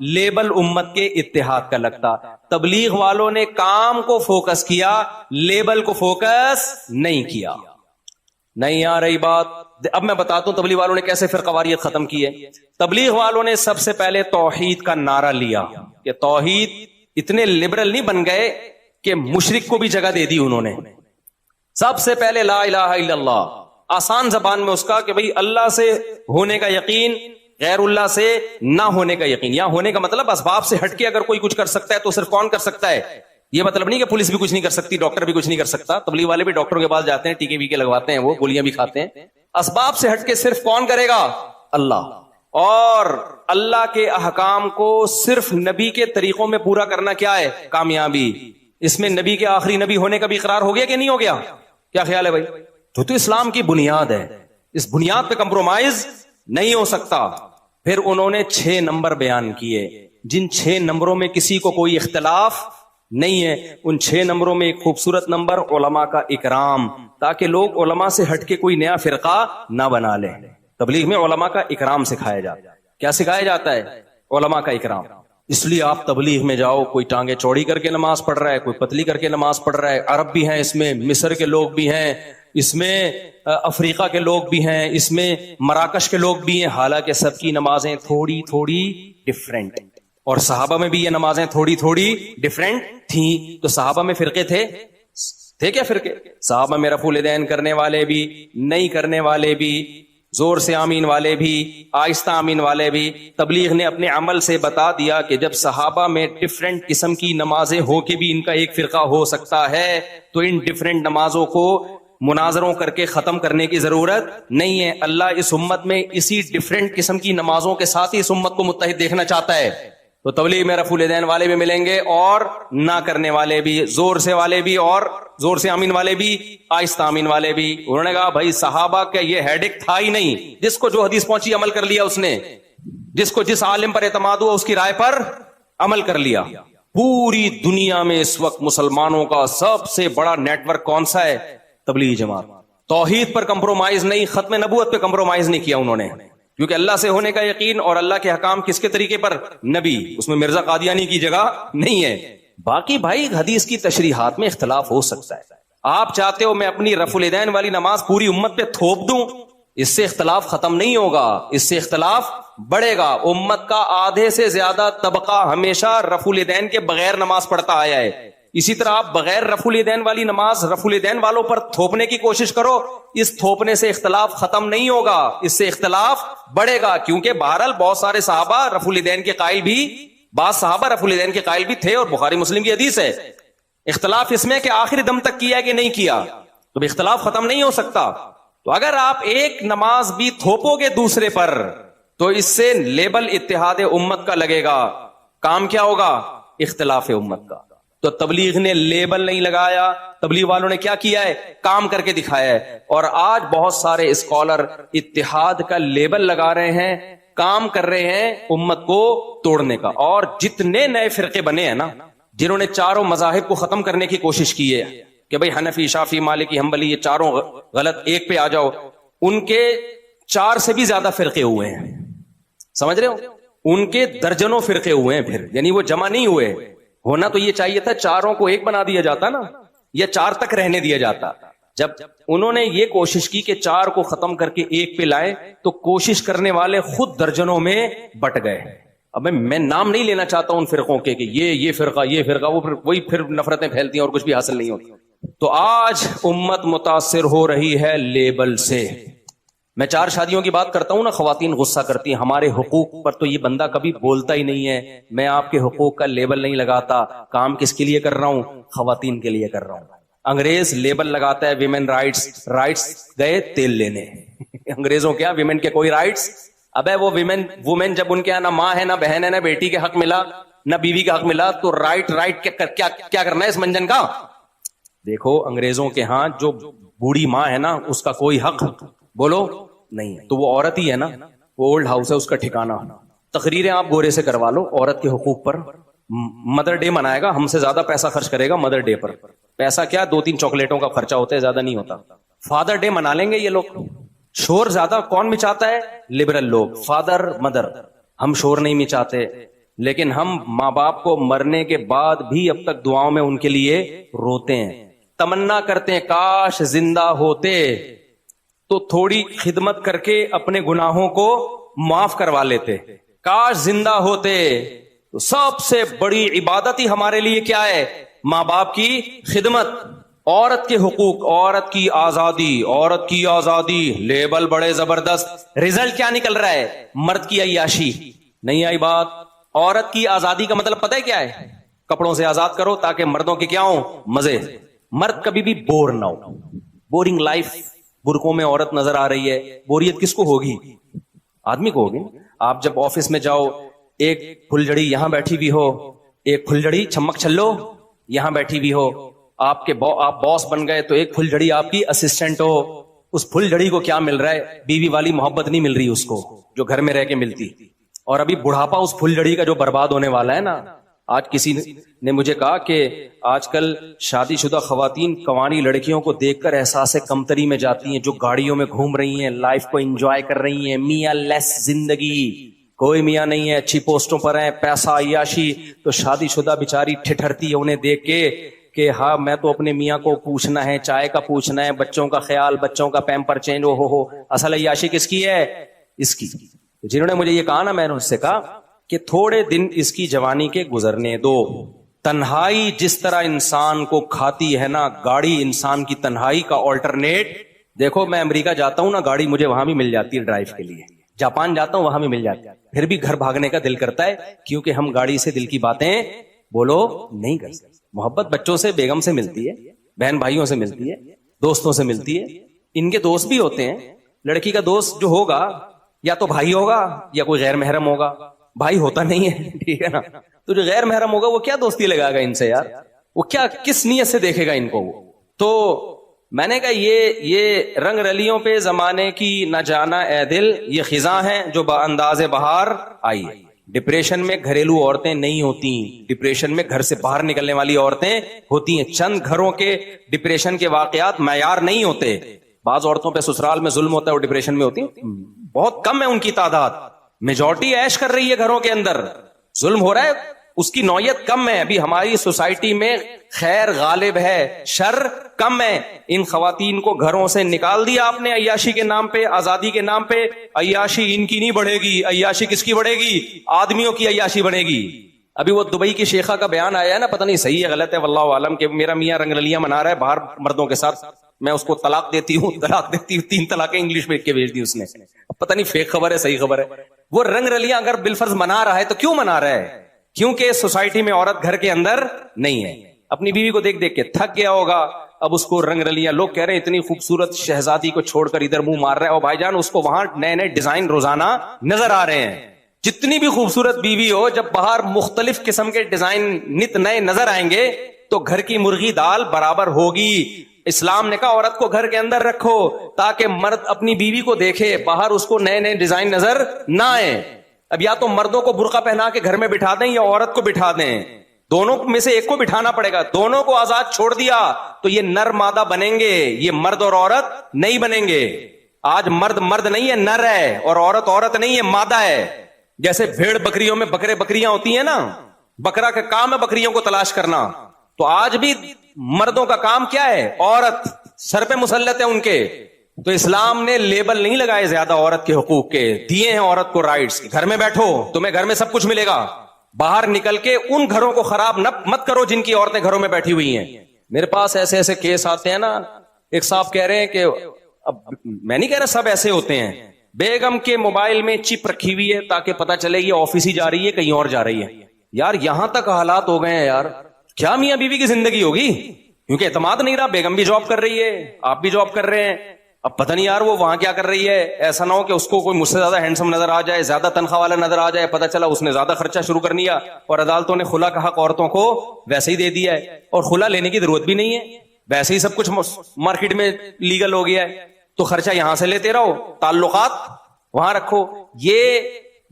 لیبل امت کے اتحاد کا لگتا۔ تبلیغ والوں نے کام کو فوکس کیا، لیبل کو فوکس نہیں کیا۔ نہیں آ رہی بات؟ اب میں بتاتا ہوں تبلیغ والوں نے کیسے فرقہ واریت ختم کی ہے۔ تبلیغ والوں نے سب سے پہلے توحید کا نعرہ لیا کہ توحید، اتنے لبرل نہیں بن گئے کہ مشرک کو بھی جگہ دے دی انہوں نے۔ سب سے پہلے لا الہ الا اللہ، آسان زبان میں اس کا کہ بھئی اللہ سے ہونے کا یقین، غیر اللہ سے نہ ہونے کا یقین۔ یہاں ہونے کا مطلب اسباب سے ہٹ کے اگر کوئی کچھ کر سکتا ہے تو صرف کون کر سکتا ہے؟ یہ مطلب نہیں کہ پولیس بھی کچھ نہیں کر سکتی، ڈاکٹر بھی کچھ نہیں کر سکتا۔ تبلیغ والے بھی ڈاکٹروں کے پاس جاتے ہیں، ٹیکے ویکے لگواتے ہیں، وہ گولیاں بھی کھاتے ہیں۔ اسباب سے ہٹ کے صرف کون کرے گا؟ اللہ۔ اور اللہ کے احکام کو صرف نبی کے طریقوں میں پورا کرنا کیا ہے؟ کامیابی۔ اس میں نبی کے آخری نبی ہونے کا بھی اقرار ہو گیا کہ نہیں ہو گیا؟ کیا خیال ہے بھائی؟ تو اسلام کی بنیاد ہے، اس بنیاد پہ کمپرومائز نہیں ہو سکتا۔ پھر انہوں نے 6 نمبر بیان کیے، جن 6 نمبروں میں کسی کو کوئی اختلاف نہیں ہے۔ ان 6 نمبروں میں ایک خوبصورت نمبر علماء کا اکرام، تاکہ لوگ علماء سے ہٹ کے کوئی نیا فرقہ نہ بنا لیں۔ تبلیغ میں علماء کا اکرام سکھایا جاتا ہے۔ کیا سکھایا جاتا ہے؟ علماء کا اکرام۔ اس لیے آپ تبلیغ میں جاؤ، کوئی ٹانگیں چوڑی کر کے نماز پڑھ رہا ہے، کوئی پتلی کر کے نماز پڑھ رہا ہے، عرب بھی ہیں اس میں، مصر کے لوگ بھی ہیں اس میں، افریقہ کے لوگ بھی ہیں اس میں، مراکش کے لوگ بھی ہیں، حالانکہ سب کی نمازیں تھوڑی تھوڑی ڈیفرنٹ۔ اور صحابہ میں بھی یہ نمازیں تھوڑی تھوڑی ڈیفرنٹ تھیں۔ تو صحابہ میں فرقے تھے؟ تھے کیا فرقے؟ صحابہ میں رفع الیدین کرنے والے بھی، نہیں کرنے والے بھی، زور سے آمین والے بھی، آہستہ آمین والے بھی. تبلیغ نے اپنے عمل سے بتا دیا کہ جب صحابہ میں ڈفرینٹ قسم کی نمازیں ہو کے بھی ان کا ایک فرقہ ہو سکتا ہے تو ان ڈفرینٹ نمازوں کو مناظروں کر کے ختم کرنے کی ضرورت نہیں ہے. اللہ اس امت میں اسی ڈفرینٹ قسم کی نمازوں کے ساتھ ہی اس امت کو متحد دیکھنا چاہتا ہے. تو تبلیغ میں رفع الیدین والے بھی ملیں گے اور نہ کرنے والے بھی، زور سے والے بھی اور زور سے آمین والے بھی، آہستہ آمین والے بھی. انہوں نے کہا بھائی صحابہ کا یہ ہیڈک تھا ہی نہیں، جس کو جو حدیث پہنچی عمل کر لیا، اس نے جس کو جس عالم پر اعتماد ہوا اس کی رائے پر عمل کر لیا. پوری دنیا میں اس وقت مسلمانوں کا سب سے بڑا نیٹ ورک کون سا ہے؟ تبلیغی جماعت. توحید پر کمپرومائز نہیں، ختم نبوت پہ کمپرومائز نہیں کیا انہوں نے، کیونکہ اللہ سے ہونے کا یقین اور اللہ کے حکام کس کے طریقے پر؟ نبی. اس میں مرزا قادیانی کی جگہ نہیں ہے. باقی بھائی حدیث کی تشریحات میں اختلاف ہو سکتا ہے. آپ چاہتے ہو میں اپنی رفع الیدین والی نماز پوری امت پہ تھوپ دوں، اس سے اختلاف ختم نہیں ہوگا، اس سے اختلاف بڑھے گا. امت کا آدھے سے زیادہ طبقہ ہمیشہ رفع الیدین کے بغیر نماز پڑھتا آیا ہے. اسی طرح آپ بغیر رفع الیدین والی نماز رفع الیدین والوں پر تھوپنے کی کوشش کرو، اس تھوپنے سے اختلاف ختم نہیں ہوگا، اس سے اختلاف بڑھے گا. کیونکہ بہرحال بہت سارے صحابہ رفع الیدین کے قائل بھی، بعض صحابہ رفع الیدین کے قائل بھی تھے، اور بخاری مسلم کی حدیث ہے. اختلاف اس میں کہ آخری دم تک کیا کہ نہیں کیا، تو اختلاف ختم نہیں ہو سکتا. تو اگر آپ ایک نماز بھی تھوپو گے دوسرے پر تو اس سے لیبل اتحاد امت کا لگے گا، کام کیا ہوگا؟ اختلاف امت کا. تو تبلیغ نے لیبل نہیں لگایا، تبلیغ والوں نے کیا کیا ہے؟ کام کر کے دکھایا ہے. اور آج بہت سارے اسکالر اتحاد کا لیبل لگا رہے ہیں، کام کر رہے ہیں امت کو توڑنے کا. اور جتنے نئے فرقے بنے ہیں نا، جنہوں نے چاروں مذاہب کو ختم کرنے کی کوشش کی ہے کہ بھئی حنفی، شافعی، مالکی، حنبلی، یہ چاروں غلط، ایک پہ آ جاؤ، ان کے 4 سے بھی زیادہ فرقے ہوئے ہیں. سمجھ رہے ہو؟ ان کے درجنوں فرقے ہوئے ہیں پھر، یعنی وہ جمع نہیں ہوئے. ہونا تو یہ چاہیے تھا چاروں کو ایک بنا دیا جاتا نا، یا 4 تک رہنے دیا جاتا. جب انہوں نے یہ کوشش کی کہ 4 کو ختم کر کے ایک پہ لائیں تو کوشش کرنے والے خود درجنوں میں بٹ گئے. اب میں نام نہیں لینا چاہتا ان فرقوں کے کہ یہ فرقہ، یہ فرقہ، وہ وہی پھر نفرتیں پھیلتی ہیں اور کچھ بھی حاصل نہیں ہوتی. تو آج امت متاثر ہو رہی ہے لیبل سے. میں 4 شادیوں کی بات کرتا ہوں نا، خواتین غصہ کرتی ہیں ہمارے حقوق پر، تو یہ بندہ کبھی بولتا ہی نہیں ہے میں آپ کے حقوق کا لیبل نہیں لگاتا. کام کس کے لیے کر رہا ہوں؟ خواتین کے لیے کر رہا ہوں. انگریز لیبل لگاتا ہے ویمن رائٹس گئے تیل لینے. انگریزوں کیا ویمن کے کوئی رائٹس؟ ابے وہ وومن جب ان کے یہاں نہ ماں ہے، نہ بہن ہے، نہ بیٹی کے حق ملا، نہ بیوی کا حق ملا، تو رائٹ کیا کرنا ہے اس منجن کا؟ دیکھو انگریزوں کے ہاں جو بوڑھی ماں ہے نا، اس کا کوئی حق بولو نہیں ہے، تو وہ عورت ہی ہے نا، وہ اولڈ ہاؤس ہے اس کا ٹھکانہ. تقریریں آپ گورے سے کروا لو عورت کے حقوق پر. مدر ڈے منائے گا، ہم سے زیادہ پیسہ خرچ کرے گا مدر ڈے پر. پیسہ کیا 2-3 چاکلیٹوں کا خرچہ ہوتا ہے، زیادہ نہیں ہوتا. فادر ڈے منا لیں گے یہ لوگ. شور زیادہ کون مچاتا ہے؟ لبرل لوگ. فادر مدر، ہم شور نہیں مچاتے، لیکن ہم ماں باپ کو مرنے کے بعد بھی اب تک دعاؤں میں ان کے لیے روتے ہیں، تمنا کرتے ہیں کاش زندہ ہوتے تو تھوڑی خدمت کر کے اپنے گناہوں کو معاف کروا لیتے، کاش زندہ ہوتے. تو سب سے بڑی عبادت ہی ہمارے لیے کیا ہے؟ ماں باپ کی خدمت. عورت کے حقوق، عورت کی آزادی، عورت کی آزادی، لیبل بڑے زبردست. رزلٹ کیا نکل رہا ہے؟ مرد کی عیاشی. نہیں آئی بات؟ عورت کی آزادی کا مطلب پتہ ہے کیا ہے؟ کپڑوں سے آزاد کرو تاکہ مردوں کے کیا ہوں؟ مزے. مرد کبھی بھی بور نہ ہو. بورنگ لائف، برقعوں میں عورت نظر آ رہی ہے، بوریت کس کو ہوگی؟ آدمی کو ہوگی. آپ جب آفس میں جاؤ، ایک پھلجڑی یہاں بیٹھی بھی ہو، ایک پھلجڑی چھمک چھلو یہاں بیٹھی بھی ہو. آپ باس بن گئے تو ایک پھلجڑی آپ کی اسسٹنٹ ہو. اس پھلجڑی کو کیا مل رہا ہے؟ بیوی والی محبت نہیں مل رہی اس کو جو گھر میں رہ کے ملتی. اور ابھی بڑھاپا اس پھلجڑی کا جو برباد ہونے والا ہے نا. آج کسی نے مجھے کہا کہ آج کل شادی شدہ خواتین کنواری لڑکیوں کو دیکھ کر احساس کمتری میں جاتی ہیں، جو گاڑیوں میں گھوم رہی ہیں، لائف کو انجوائے کر رہی ہیں، میاں لیس زندگی، کوئی میاں نہیں ہے، اچھی پوسٹوں پر ہیں، پیسہ عیاشی. تو شادی شدہ بیچاری ٹھٹھرتی ہے انہیں دیکھ کے کہ ہاں میں تو اپنے میاں کو پوچھنا ہے، چائے کا پوچھنا ہے، بچوں کا خیال، بچوں کا پیمپر چینج. ہو اصل عیاشی کس کی ہے؟ اس کی. جنہوں نے مجھے یہ کہا نا، میں نے اس سے کہا کہ تھوڑے دن اس کی جوانی کے گزرنے دو، تنہائی جس طرح انسان کو کھاتی ہے نا، گاڑی انسان کی تنہائی کا آلٹرنیٹ. دیکھو میں امریکہ جاتا ہوں نا، گاڑی مجھے وہاں بھی مل جاتی ہے ڈرائیو کے لیے. جاپان جاتا ہوں وہاں بھی مل جاتی ہے. پھر بھی گھر بھاگنے کا دل کرتا ہے، کیونکہ ہم گاڑی سے دل کی باتیں بولو نہیں کر سکتے. محبت بچوں سے، بیگم سے ملتی ہے، بہن بھائیوں سے ملتی ہے، دوستوں سے ملتی ہے. ان کے دوست بھی ہوتے ہیں. لڑکی کا دوست جو ہوگا یا تو بھائی ہوگا یا کوئی غیر محرم ہوگا. بھائی ہوتا نہیں ہے، ٹھیک ہے نا. تو جو غیر محرم ہوگا وہ کیا دوستی لگائے گا ان سے یار؟ وہ کیا کس نیت سے دیکھے گا ان کو وہ؟ تو میں نے کہا یہ رنگ رلیوں پہ زمانے کی نہ جانا اے دل، یہ خزاں ہیں جو با انداز بہار آئی ہے. ڈپریشن میں گھریلو عورتیں نہیں ہوتی، ڈپریشن میں گھر سے باہر نکلنے والی عورتیں ہوتی ہیں. چند گھروں کے ڈپریشن کے واقعات معیار نہیں ہوتے. بعض عورتوں پہ سسرال میں ظلم ہوتا ہے اور ڈپریشن میں ہوتی ہیں، بہت کم ہے ان کی تعداد. میجورٹی عیش کر رہی ہے گھروں کے اندر، ظلم ہو رہا ہے اس کی نوعیت کم ہے. ابھی ہماری سوسائٹی میں خیر غالب ہے، شر کم ہے. ان خواتین کو گھروں سے نکال دیا آپ نے عیاشی کے نام پہ، آزادی کے نام پہ. عیاشی ان کی نہیں بڑھے گی، عیاشی کس کی بڑھے گی؟ آدمیوں کی عیاشی بڑھے گی. ابھی وہ دبئی کی شیخہ کا بیان آیا ہے نا، پتہ نہیں صحیح ہے غلط ہے واللہ عالم، کہ میرا میاں رنگ رلیاں منا رہا ہے باہر مردوں کے ساتھ، میں اس کو طلاق دیتی ہوں 3 طلاقیں انگلش میں لکھ کے بھیج دی اس نے. پتہ نہیں فیک خبر ہے صحیح خبر ہے. وہ رنگ رلیاں اگر بالفرض منا رہا ہے تو کیوں منا رہا ہے؟ کیونکہ سوسائٹی میں عورت گھر کے اندر نہیں ہے. اپنی بیوی کو دیکھ دیکھ کے تھک گیا ہوگا، اب اس کو رنگ رلیاں. لوگ کہہ رہے ہیں اتنی خوبصورت شہزادی کو چھوڑ کر ادھر منہ مار رہا ہے. اور بھائی جان اس کو وہاں نئے نئے ڈیزائن روزانہ نظر آ رہے ہیں. جتنی بھی خوبصورت بیوی ہو، جب باہر مختلف قسم کے ڈیزائن نت نئے نظر آئیں گے تو گھر کی مرغی دال برابر ہوگی. اسلام نے کہا عورت کو گھر کے اندر رکھو تاکہ مرد اپنی بیوی کو دیکھے، باہر اس کو نئے نئے ڈیزائن نظر نہ آئے. اب یا تو مردوں کو برقع پہنا کے گھر میں بٹھا دیں یا عورت کو بٹھا دیں، دونوں میں سے ایک کو بٹھانا پڑے گا. دونوں کو آزاد چھوڑ دیا تو یہ نر مادہ بنیں گے، یہ مرد اور عورت نہیں بنیں گے. آج مرد نہیں ہے، نر ہے، اور عورت نہیں ہے، مادہ ہے. جیسے بھیڑ بکریوں میں بکریاں ہوتی ہیں نا، بکرا کا کام ہے بکریوں کو تلاش کرنا. تو آج بھی مردوں کا کام کیا ہے؟ عورت سر پہ مسلط ہے ان کے. تو اسلام نے لیبل نہیں لگائے زیادہ عورت کے حقوق کے، دیے ہیں عورت کو رائٹس. گھر میں بیٹھو، تمہیں گھر میں سب کچھ ملے گا. باہر نکل کے ان گھروں کو خراب مت کرو جن کی عورتیں گھروں میں بیٹھی ہوئی ہیں. میرے پاس ایسے کیس آتے ہیں نا. ایک صاحب کہہ رہے ہیں کہ اب میں نہیں کہہ رہا سب ایسے ہوتے ہیں، بیگم کے موبائل میں چپ رکھی ہوئی ہے تاکہ پتہ چلے یہ آفس ہی جا رہی ہے کہیں اور جا رہی ہے. یار یہاں تک حالات ہو گئے ہیں یار. کیا میاں بیوی کی زندگی ہوگی؟ کیونکہ اعتماد نہیں رہا. بیگم بھی جاب کر رہی ہے، آپ بھی جاب کر رہے ہیں. اب پتہ نہیں یار وہ وہاں کیا کر رہی ہے. ایسا نہ ہو کہ اس کو کوئی مجھ سے زیادہ ہینڈسم نظر آ جائے، زیادہ تنخواہ والا نظر آ جائے، پتہ چلا اس نے زیادہ خرچہ شروع کر دیا اور عدالتوں نے خلا کا حق عورتوں کو ویسے ہی دے دیا ہے. اور خلا لینے کی ضرورت بھی نہیں ہے، ویسے ہی سب کچھ مارکیٹ میں لیگل ہو گیا ہے. تو خرچہ یہاں سے لیتے رہو، تعلقات وہاں رکھو.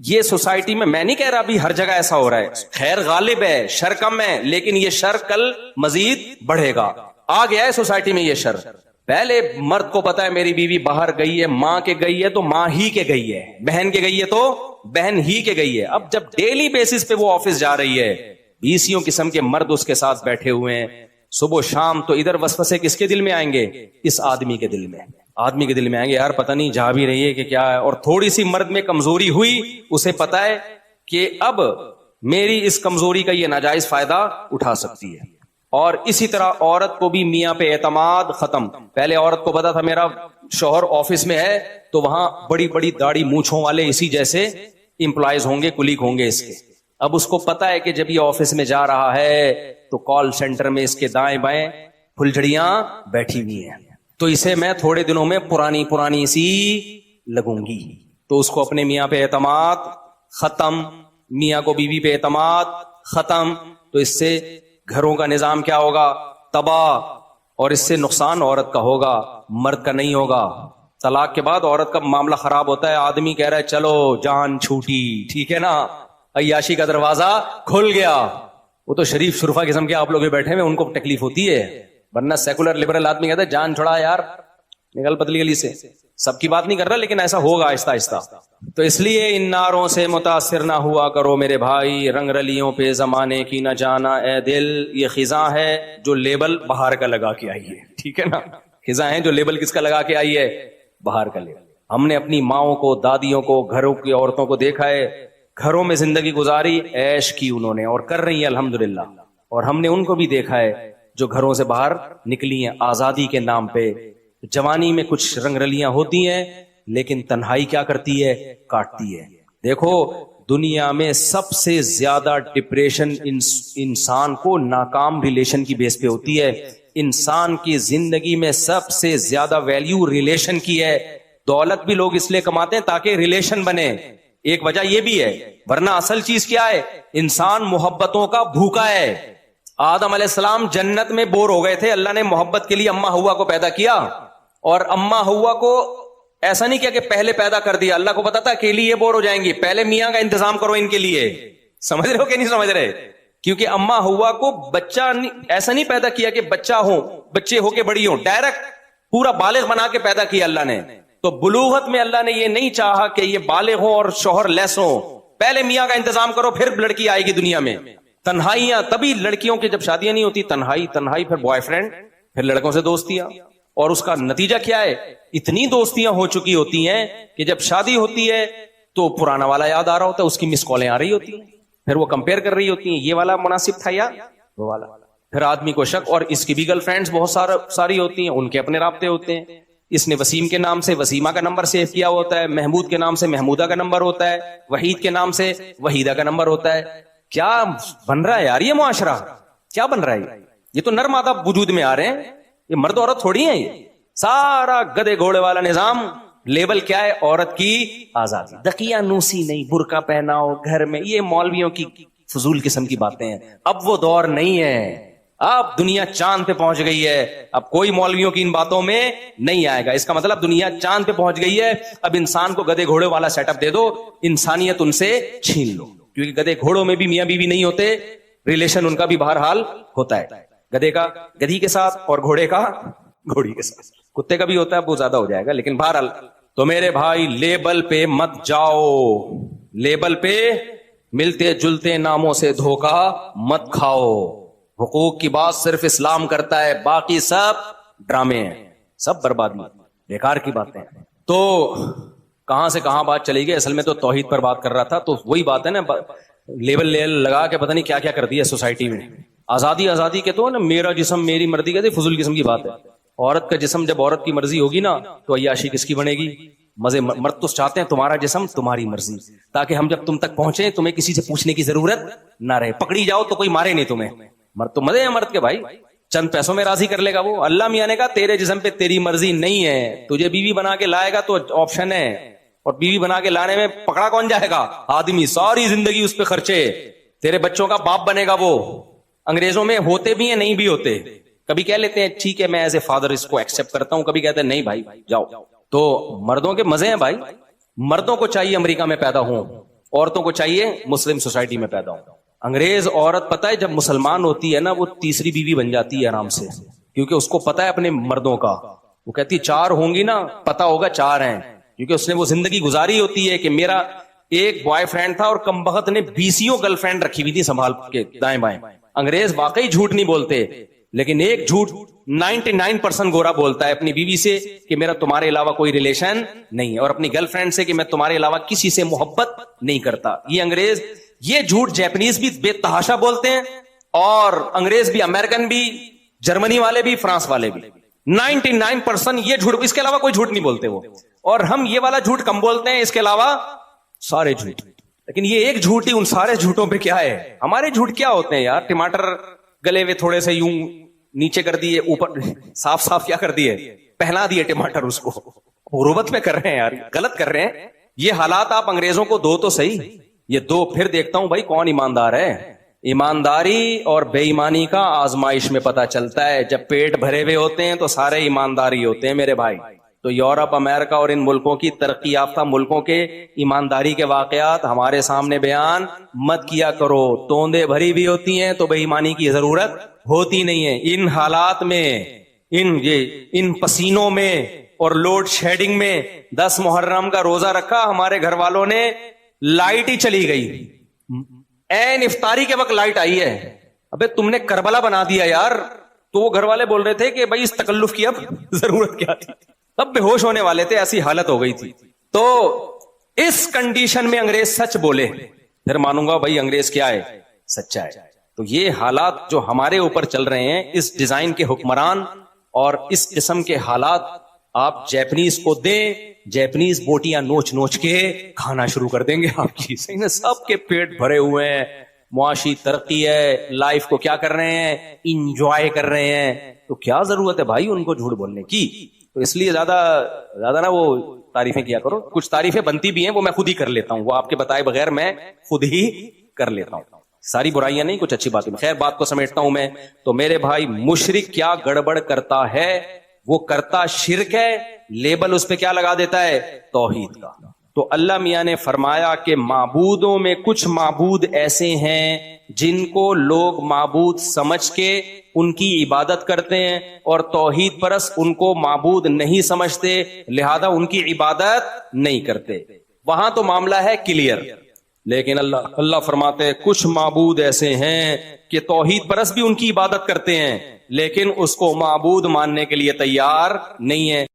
یہ سوسائٹی میں نہیں کہہ رہا ابھی ہر جگہ ایسا ہو رہا ہے، خیر غالب ہے، شر کم ہے، لیکن یہ شر کل مزید بڑھے گا. آ گیا ہے سوسائٹی میں یہ شر. پہلے مرد کو پتا ہے میری بیوی باہر گئی ہے، ماں کے گئی ہے تو ماں ہی کے گئی ہے، بہن کے گئی ہے تو بہن ہی کے گئی ہے. اب جب ڈیلی بیسس پہ وہ آفس جا رہی ہے، 20 قسم کے مرد اس کے ساتھ بیٹھے ہوئے ہیں صبح و شام، تو ادھر وسوسے کس کے دل میں آئیں گے؟ اس آدمی کے دل میں آئیں گے. یار پتہ نہیں جا بھی رہی ہے کہ کیا ہے. اور تھوڑی سی مرد میں کمزوری ہوئی، اسے پتا ہے کہ اب میری اس کمزوری کا یہ ناجائز فائدہ اٹھا سکتی ہے. اور اسی طرح عورت کو بھی میاں پہ اعتماد ختم. پہلے عورت کو پتا تھا میرا شوہر آفس میں ہے تو وہاں بڑی بڑی داڑھی مونچھوں والے اسی جیسے امپلائیز ہوں گے، کلیگ ہوں گے اس کے. اب اس کو پتا ہے کہ جب یہ آفس میں جا رہا ہے تو کال سینٹر میں اس کے دائیں بائیں پھلجھڑیاں بیٹھی ہوئی ہیں، تو اسے میں تھوڑے دنوں میں پرانی سی لگوں گی. تو اس کو اپنے میاں پہ اعتماد ختم، میاں کو بیوی پہ اعتماد ختم. تو اس سے گھروں کا نظام کیا ہوگا؟ تباہ. اور اس سے نقصان عورت کا ہوگا، مرد کا نہیں ہوگا. طلاق کے بعد عورت کا معاملہ خراب ہوتا ہے. آدمی کہہ رہا ہے چلو جان چھوٹی، ٹھیک ہے نا، عیاشی کا دروازہ کھل گیا. وہ تو شریف شرفا قسم کے آپ لوگ بیٹھے ہوئے، ان کو تکلیف ہوتی ہے، ورنہ سیکولر لبرل آدمی کہتا ہے جان چھوڑا یار، نکل پتلی گلی سے. سب کی بات نہیں کر رہا لیکن ایسا ہوگا آہستہ آہستہ. تو اس لیے ان ناروں سے متاثر نہ ہوا کرو میرے بھائی، رنگ رلیوں پہ زمانے کی نہ جانا اے دل. یہ خزاں ہے جو لیبل باہر کا لگا کے آئی ہے، ٹھیک ہے نا. خزاں ہے جو لیبل کس کا لگا کے آئی ہے؟ باہر کا لیبل. ہم نے اپنی ماؤں کو، دادیوں کو، گھروں کی عورتوں کو دیکھا ہے، گھروں میں زندگی گزاری، عیش کی انہوں نے، اور کر رہی ہیں الحمدللہ. اور ہم نے ان کو بھی دیکھا ہے جو گھروں سے باہر نکلی ہیں آزادی کے نام پہ. جوانی میں کچھ رنگ رلیاں ہوتی ہیں لیکن تنہائی کیا کرتی ہے؟ کاٹتی ہے. دیکھو دنیا میں سب سے زیادہ ڈپریشن انسان کو ناکام ریلیشن کی بیس پہ ہوتی ہے. انسان کی زندگی میں سب سے زیادہ ویلیو ریلیشن کی ہے. دولت بھی لوگ اس لیے کماتے ہیں تاکہ ریلیشن بنے. ایک وجہ یہ بھی ہے, ورنہ اصل چیز کیا ہے؟ انسان محبتوں کا بھوکا ہے. آدم علیہ السلام جنت میں بور ہو گئے تھے, اللہ نے محبت کے لیے اماں حوا کو پیدا کیا, اور اماں حوا کو ایسا نہیں کیا کہ پہلے پیدا کر دیا. اللہ کو پتا تھا اکیلی یہ بور ہو جائیں گی, پہلے میاں کا انتظام کرو ان کے لیے. سمجھ رہے ہو کہ نہیں سمجھ رہے؟ کیونکہ اماں حوا کو بچہ ایسا نہیں پیدا کیا کہ بچہ ہو, بچے ہو کے بڑی ہو, ڈائریکٹ پورا بالغ بنا کے پیدا کیا اللہ نے. تو بلوغت میں اللہ نے یہ نہیں چاہا کہ یہ بالغ ہو اور شوہر لیس ہو, پہلے میاں کا انتظام کرو پھر لڑکی آئے گی دنیا میں. تنہائیاں, تبھی لڑکیوں کی جب شادیاں نہیں ہوتی تنہائی, پھر بوائے فرینڈ, پھر لڑکوں سے دوستیاں, اور اس کا نتیجہ کیا ہے؟ اتنی دوستیاں ہو چکی ہوتی ہیں کہ جب شادی ہوتی ہے تو پرانا والا یاد آ رہا ہوتا ہے, اس کی مس کالیں آ رہی ہوتی ہیں, پھر وہ کمپیئر کر رہی ہوتی ہیں یہ والا مناسب تھا یا وہ والا. پھر آدمی کو شک, اور اس کی بھی گرل فرینڈز بہت ساری ہوتی ہیں, ان کے اپنے رابطے ہوتے ہیں. اس نے وسیم کے نام سے وسیمہ کا نمبر سیو کیا ہوتا ہے, محمود کے نام سے محمودہ کا نمبر ہوتا ہے, وحید کے نام سے وحیدہ کا نمبر ہوتا ہے. کیا بن رہا ہے یار یہ معاشرہ؟ کیا بن رہا ہے یہ؟ تو نر مادہ وجود میں آ رہے ہیں, یہ مرد عورت تھوڑی ہیں, یہ سارا گدے گھوڑے والا نظام. لیبل کیا ہے؟ عورت کی آزادی. دقیہ نوسی نہیں, برقع پہناؤ گھر میں, یہ مولویوں کی فضول قسم کی باتیں ہیں. اب وہ دور نہیں ہے, اب دنیا چاند پہ پہنچ گئی ہے. اب کوئی مولویوں کی ان باتوں میں نہیں آئے گا. اس کا مطلب دنیا چاند پہ پہنچ گئی ہے, اب انسان کو گدے گھوڑے والا سیٹ اپ دے دو, انسانیت ان سے چھین لو. کیونکہ گدے گھوڑوں میں بھی میاں بیوی نہیں ہوتے, ریلیشن ان کا بھی بہرحال ہوتا ہے, گدے کا گدھی کے ساتھ اور گھوڑے کا گھوڑی کے ساتھ. کتے کا بھی ہوتا ہے, وہ زیادہ ہو جائے گا, لیکن بہرحال. تو میرے بھائی لیبل پہ مت جاؤ, لیبل پہ ملتے جلتے ناموں سے دھوکا مت کھاؤ. حقوق کی بات صرف اسلام کرتا ہے, باقی سب ڈرامے ہیں, سب بربادی, بیکار کی باتیں. تو کہاں سے کہاں بات چلی گئی؟ اصل میں تو توحید پر بات کر رہا تھا. تو وہی بات ہے نا, لیبل لگا کے پتہ نہیں کیا کیا کر دیا سوسائٹی میں. آزادی کے تو نا, میرا جسم میری مرضی کہتے فضول قسم کی بات ہے. عورت کا جسم جب عورت کی مرضی ہوگی نا تو عیاشی کس کی بنے گی؟ مزے. مرد تو چاہتے ہیں تمہارا جسم تمہاری مرضی, تاکہ ہم جب تم تک پہنچے تمہیں کسی سے پوچھنے کی ضرورت نہ رہے, پکڑی جاؤ تو کوئی مارے نہیں تمہیں. مرد تو مزے ہیں مرد کے بھائی, چند پیسوں میں راضی کر لے گا وہ. اللہ میاں نے کہا تیرے جسم پہ تیری مرضی نہیں ہے, تجھے بیوی بنا کے لائے گا تو آپشن ہے, اور بیوی بنا کے لانے میں پکڑا کون جائے گا؟ آدمی. ساری زندگی اس پہ خرچے, تیرے بچوں کا باپ بنے گا وہ. انگریزوں میں ہوتے بھی ہیں, نہیں بھی ہوتے. کبھی کہہ لیتے ہیں ٹھیک ہے میں ایز اے فادر اس کو ایکسپٹ کرتا ہوں, کبھی کہتے ہیں نہیں بھائی جاؤ. تو مردوں کے مزے ہیں بھائی. مردوں کو چاہیے امریکہ میں پیدا ہوں, عورتوں کو چاہیے مسلم سوسائٹی میں پیدا ہوں. انگریز عورت پتہ ہے جب مسلمان ہوتی ہے نا, وہ تیسری بیوی بن جاتی ہے آرام سے, کیونکہ اس کو پتہ ہے اپنے مردوں کا. وہ کہتی 4 ہوں گی نا, پتہ ہوگا 4 ہیں, کیونکہ اس نے وہ زندگی گزاری ہوتی ہے کہ میرا ایک بوائے فرینڈ تھا اور کمبخت نے 20 گرل فرینڈ رکھی ہوئی تھی سنبھال کے دائیں بائیں. انگریز واقعی جھوٹ نہیں بولتے, لیکن ایک جھوٹ 99% گورا بولتا ہے اپنی بیوی سے کہ میرا تمہارے علاوہ کوئی ریلیشن نہیں ہے, اور اپنی گرل فرینڈ سے کہ میں تمہارے علاوہ کسی سے محبت نہیں کرتا. یہ انگریز, یہ جھوٹ جیپنیز بھی بے تحاشا بولتے ہیں, اور انگریز بھی, امریکن بھی, جرمنی والے بھی, فرانس والے بھی. 99% یہ جھوٹ, اس کے علاوہ کوئی جھوٹ نہیں بولتے وہ. اور ہم یہ والا جھوٹ کم بولتے ہیں, اس کے علاوہ سارے جھوٹ. لیکن یہ ایک جھوٹ ہی ان سارے جھوٹوں پہ کیا ہے. ہمارے جھوٹ کیا ہوتے ہیں یار؟ ٹماٹر گلے ہوئے تھوڑے سے یوں نیچے کر دیے, اوپر صاف کیا کر دیے, پہنا دیے ٹماٹر, اس کو غربت میں کر رہے ہیں یار, غلط کر رہے ہیں. یہ حالات آپ انگریزوں کو دو تو صحیح, یہ دو, پھر دیکھتا ہوں بھائی کون ایماندار ہے. ایمانداری اور بے ایمانی کا آزمائش میں پتا چلتا ہے. جب پیٹ بھرے ہوئے ہوتے ہیں تو سارے ایمانداری ہوتے ہیں میرے بھائی. تو یورپ, امریکہ اور ان ملکوں کی ترقی یافتہ ملکوں کے ایمانداری کے واقعات ہمارے سامنے بیان مت کیا کرو. توندے بھری بھی ہوتی ہیں تو بے ایمانی کی ضرورت ہوتی نہیں ہے. ان حالات میں, ان پسینوں میں اور لوڈ شیڈنگ میں 10 محرم کا روزہ رکھا, ہمارے گھر والوں نے لائٹ ہی چلی گئی, این افطاری کے وقت لائٹ آئی ہے. ابے تم نے کربلا بنا دیا یار. تو وہ گھر والے بول رہے تھے کہ بھائی اس تکلف کی اب ضرورت کیا تھی, اب بے ہوش ہونے والے تھے, ایسی حالت ہو گئی تھی. تو اس کنڈیشن میں انگریز سچ بولے, پھر مانوں گا بھائی انگریز کیا ہے, سچا ہے. تو یہ حالات جو ہمارے اوپر چل رہے ہیں، اس ڈیزائن کے حکمران اور اس قسم کے حالات آپ جیپنیز کو دیں، جیپنیز بوٹیاں نوچ نوچ کے کھانا شروع کر دیں گے آپ کی. سب کے پیٹ بھرے ہوئے ہیں، معاشی ترقی ہے، لائف کو کیا کر رہے ہیں، انجوائے کر رہے ہیں. تو کیا ضرورت ہے بھائی ان کو جھوٹ بولنے کی؟ تو اس لیے زیادہ نا وہ تعریفیں کیا کرو. کچھ تعریفیں بنتی بھی ہیں وہ میں خود ہی کر لیتا ہوں، وہ آپ کے بتائے بغیر میں خود ہی کر لیتا ہوں. ساری برائیاں نہیں، کچھ اچھی باتیں. خیر بات کو سمیٹتا ہوں میں. تو میرے بھائی، مشرک کیا گڑبڑ کرتا ہے؟ وہ کرتا شرک ہے، لیبل اس پہ کیا لگا دیتا ہے؟ توحید کا. تو اللہ میاں نے فرمایا کہ معبودوں میں کچھ معبود ایسے ہیں جن کو لوگ معبود سمجھ کے ان کی عبادت کرتے ہیں، اور توحید پرست ان کو معبود نہیں سمجھتے، لہذا ان کی عبادت نہیں کرتے. وہاں تو معاملہ ہے کلیئر. لیکن اللہ فرماتے ہیں کچھ معبود ایسے ہیں کہ توحید پرست بھی ان کی عبادت کرتے ہیں، لیکن اس کو معبود ماننے کے لیے تیار نہیں ہے.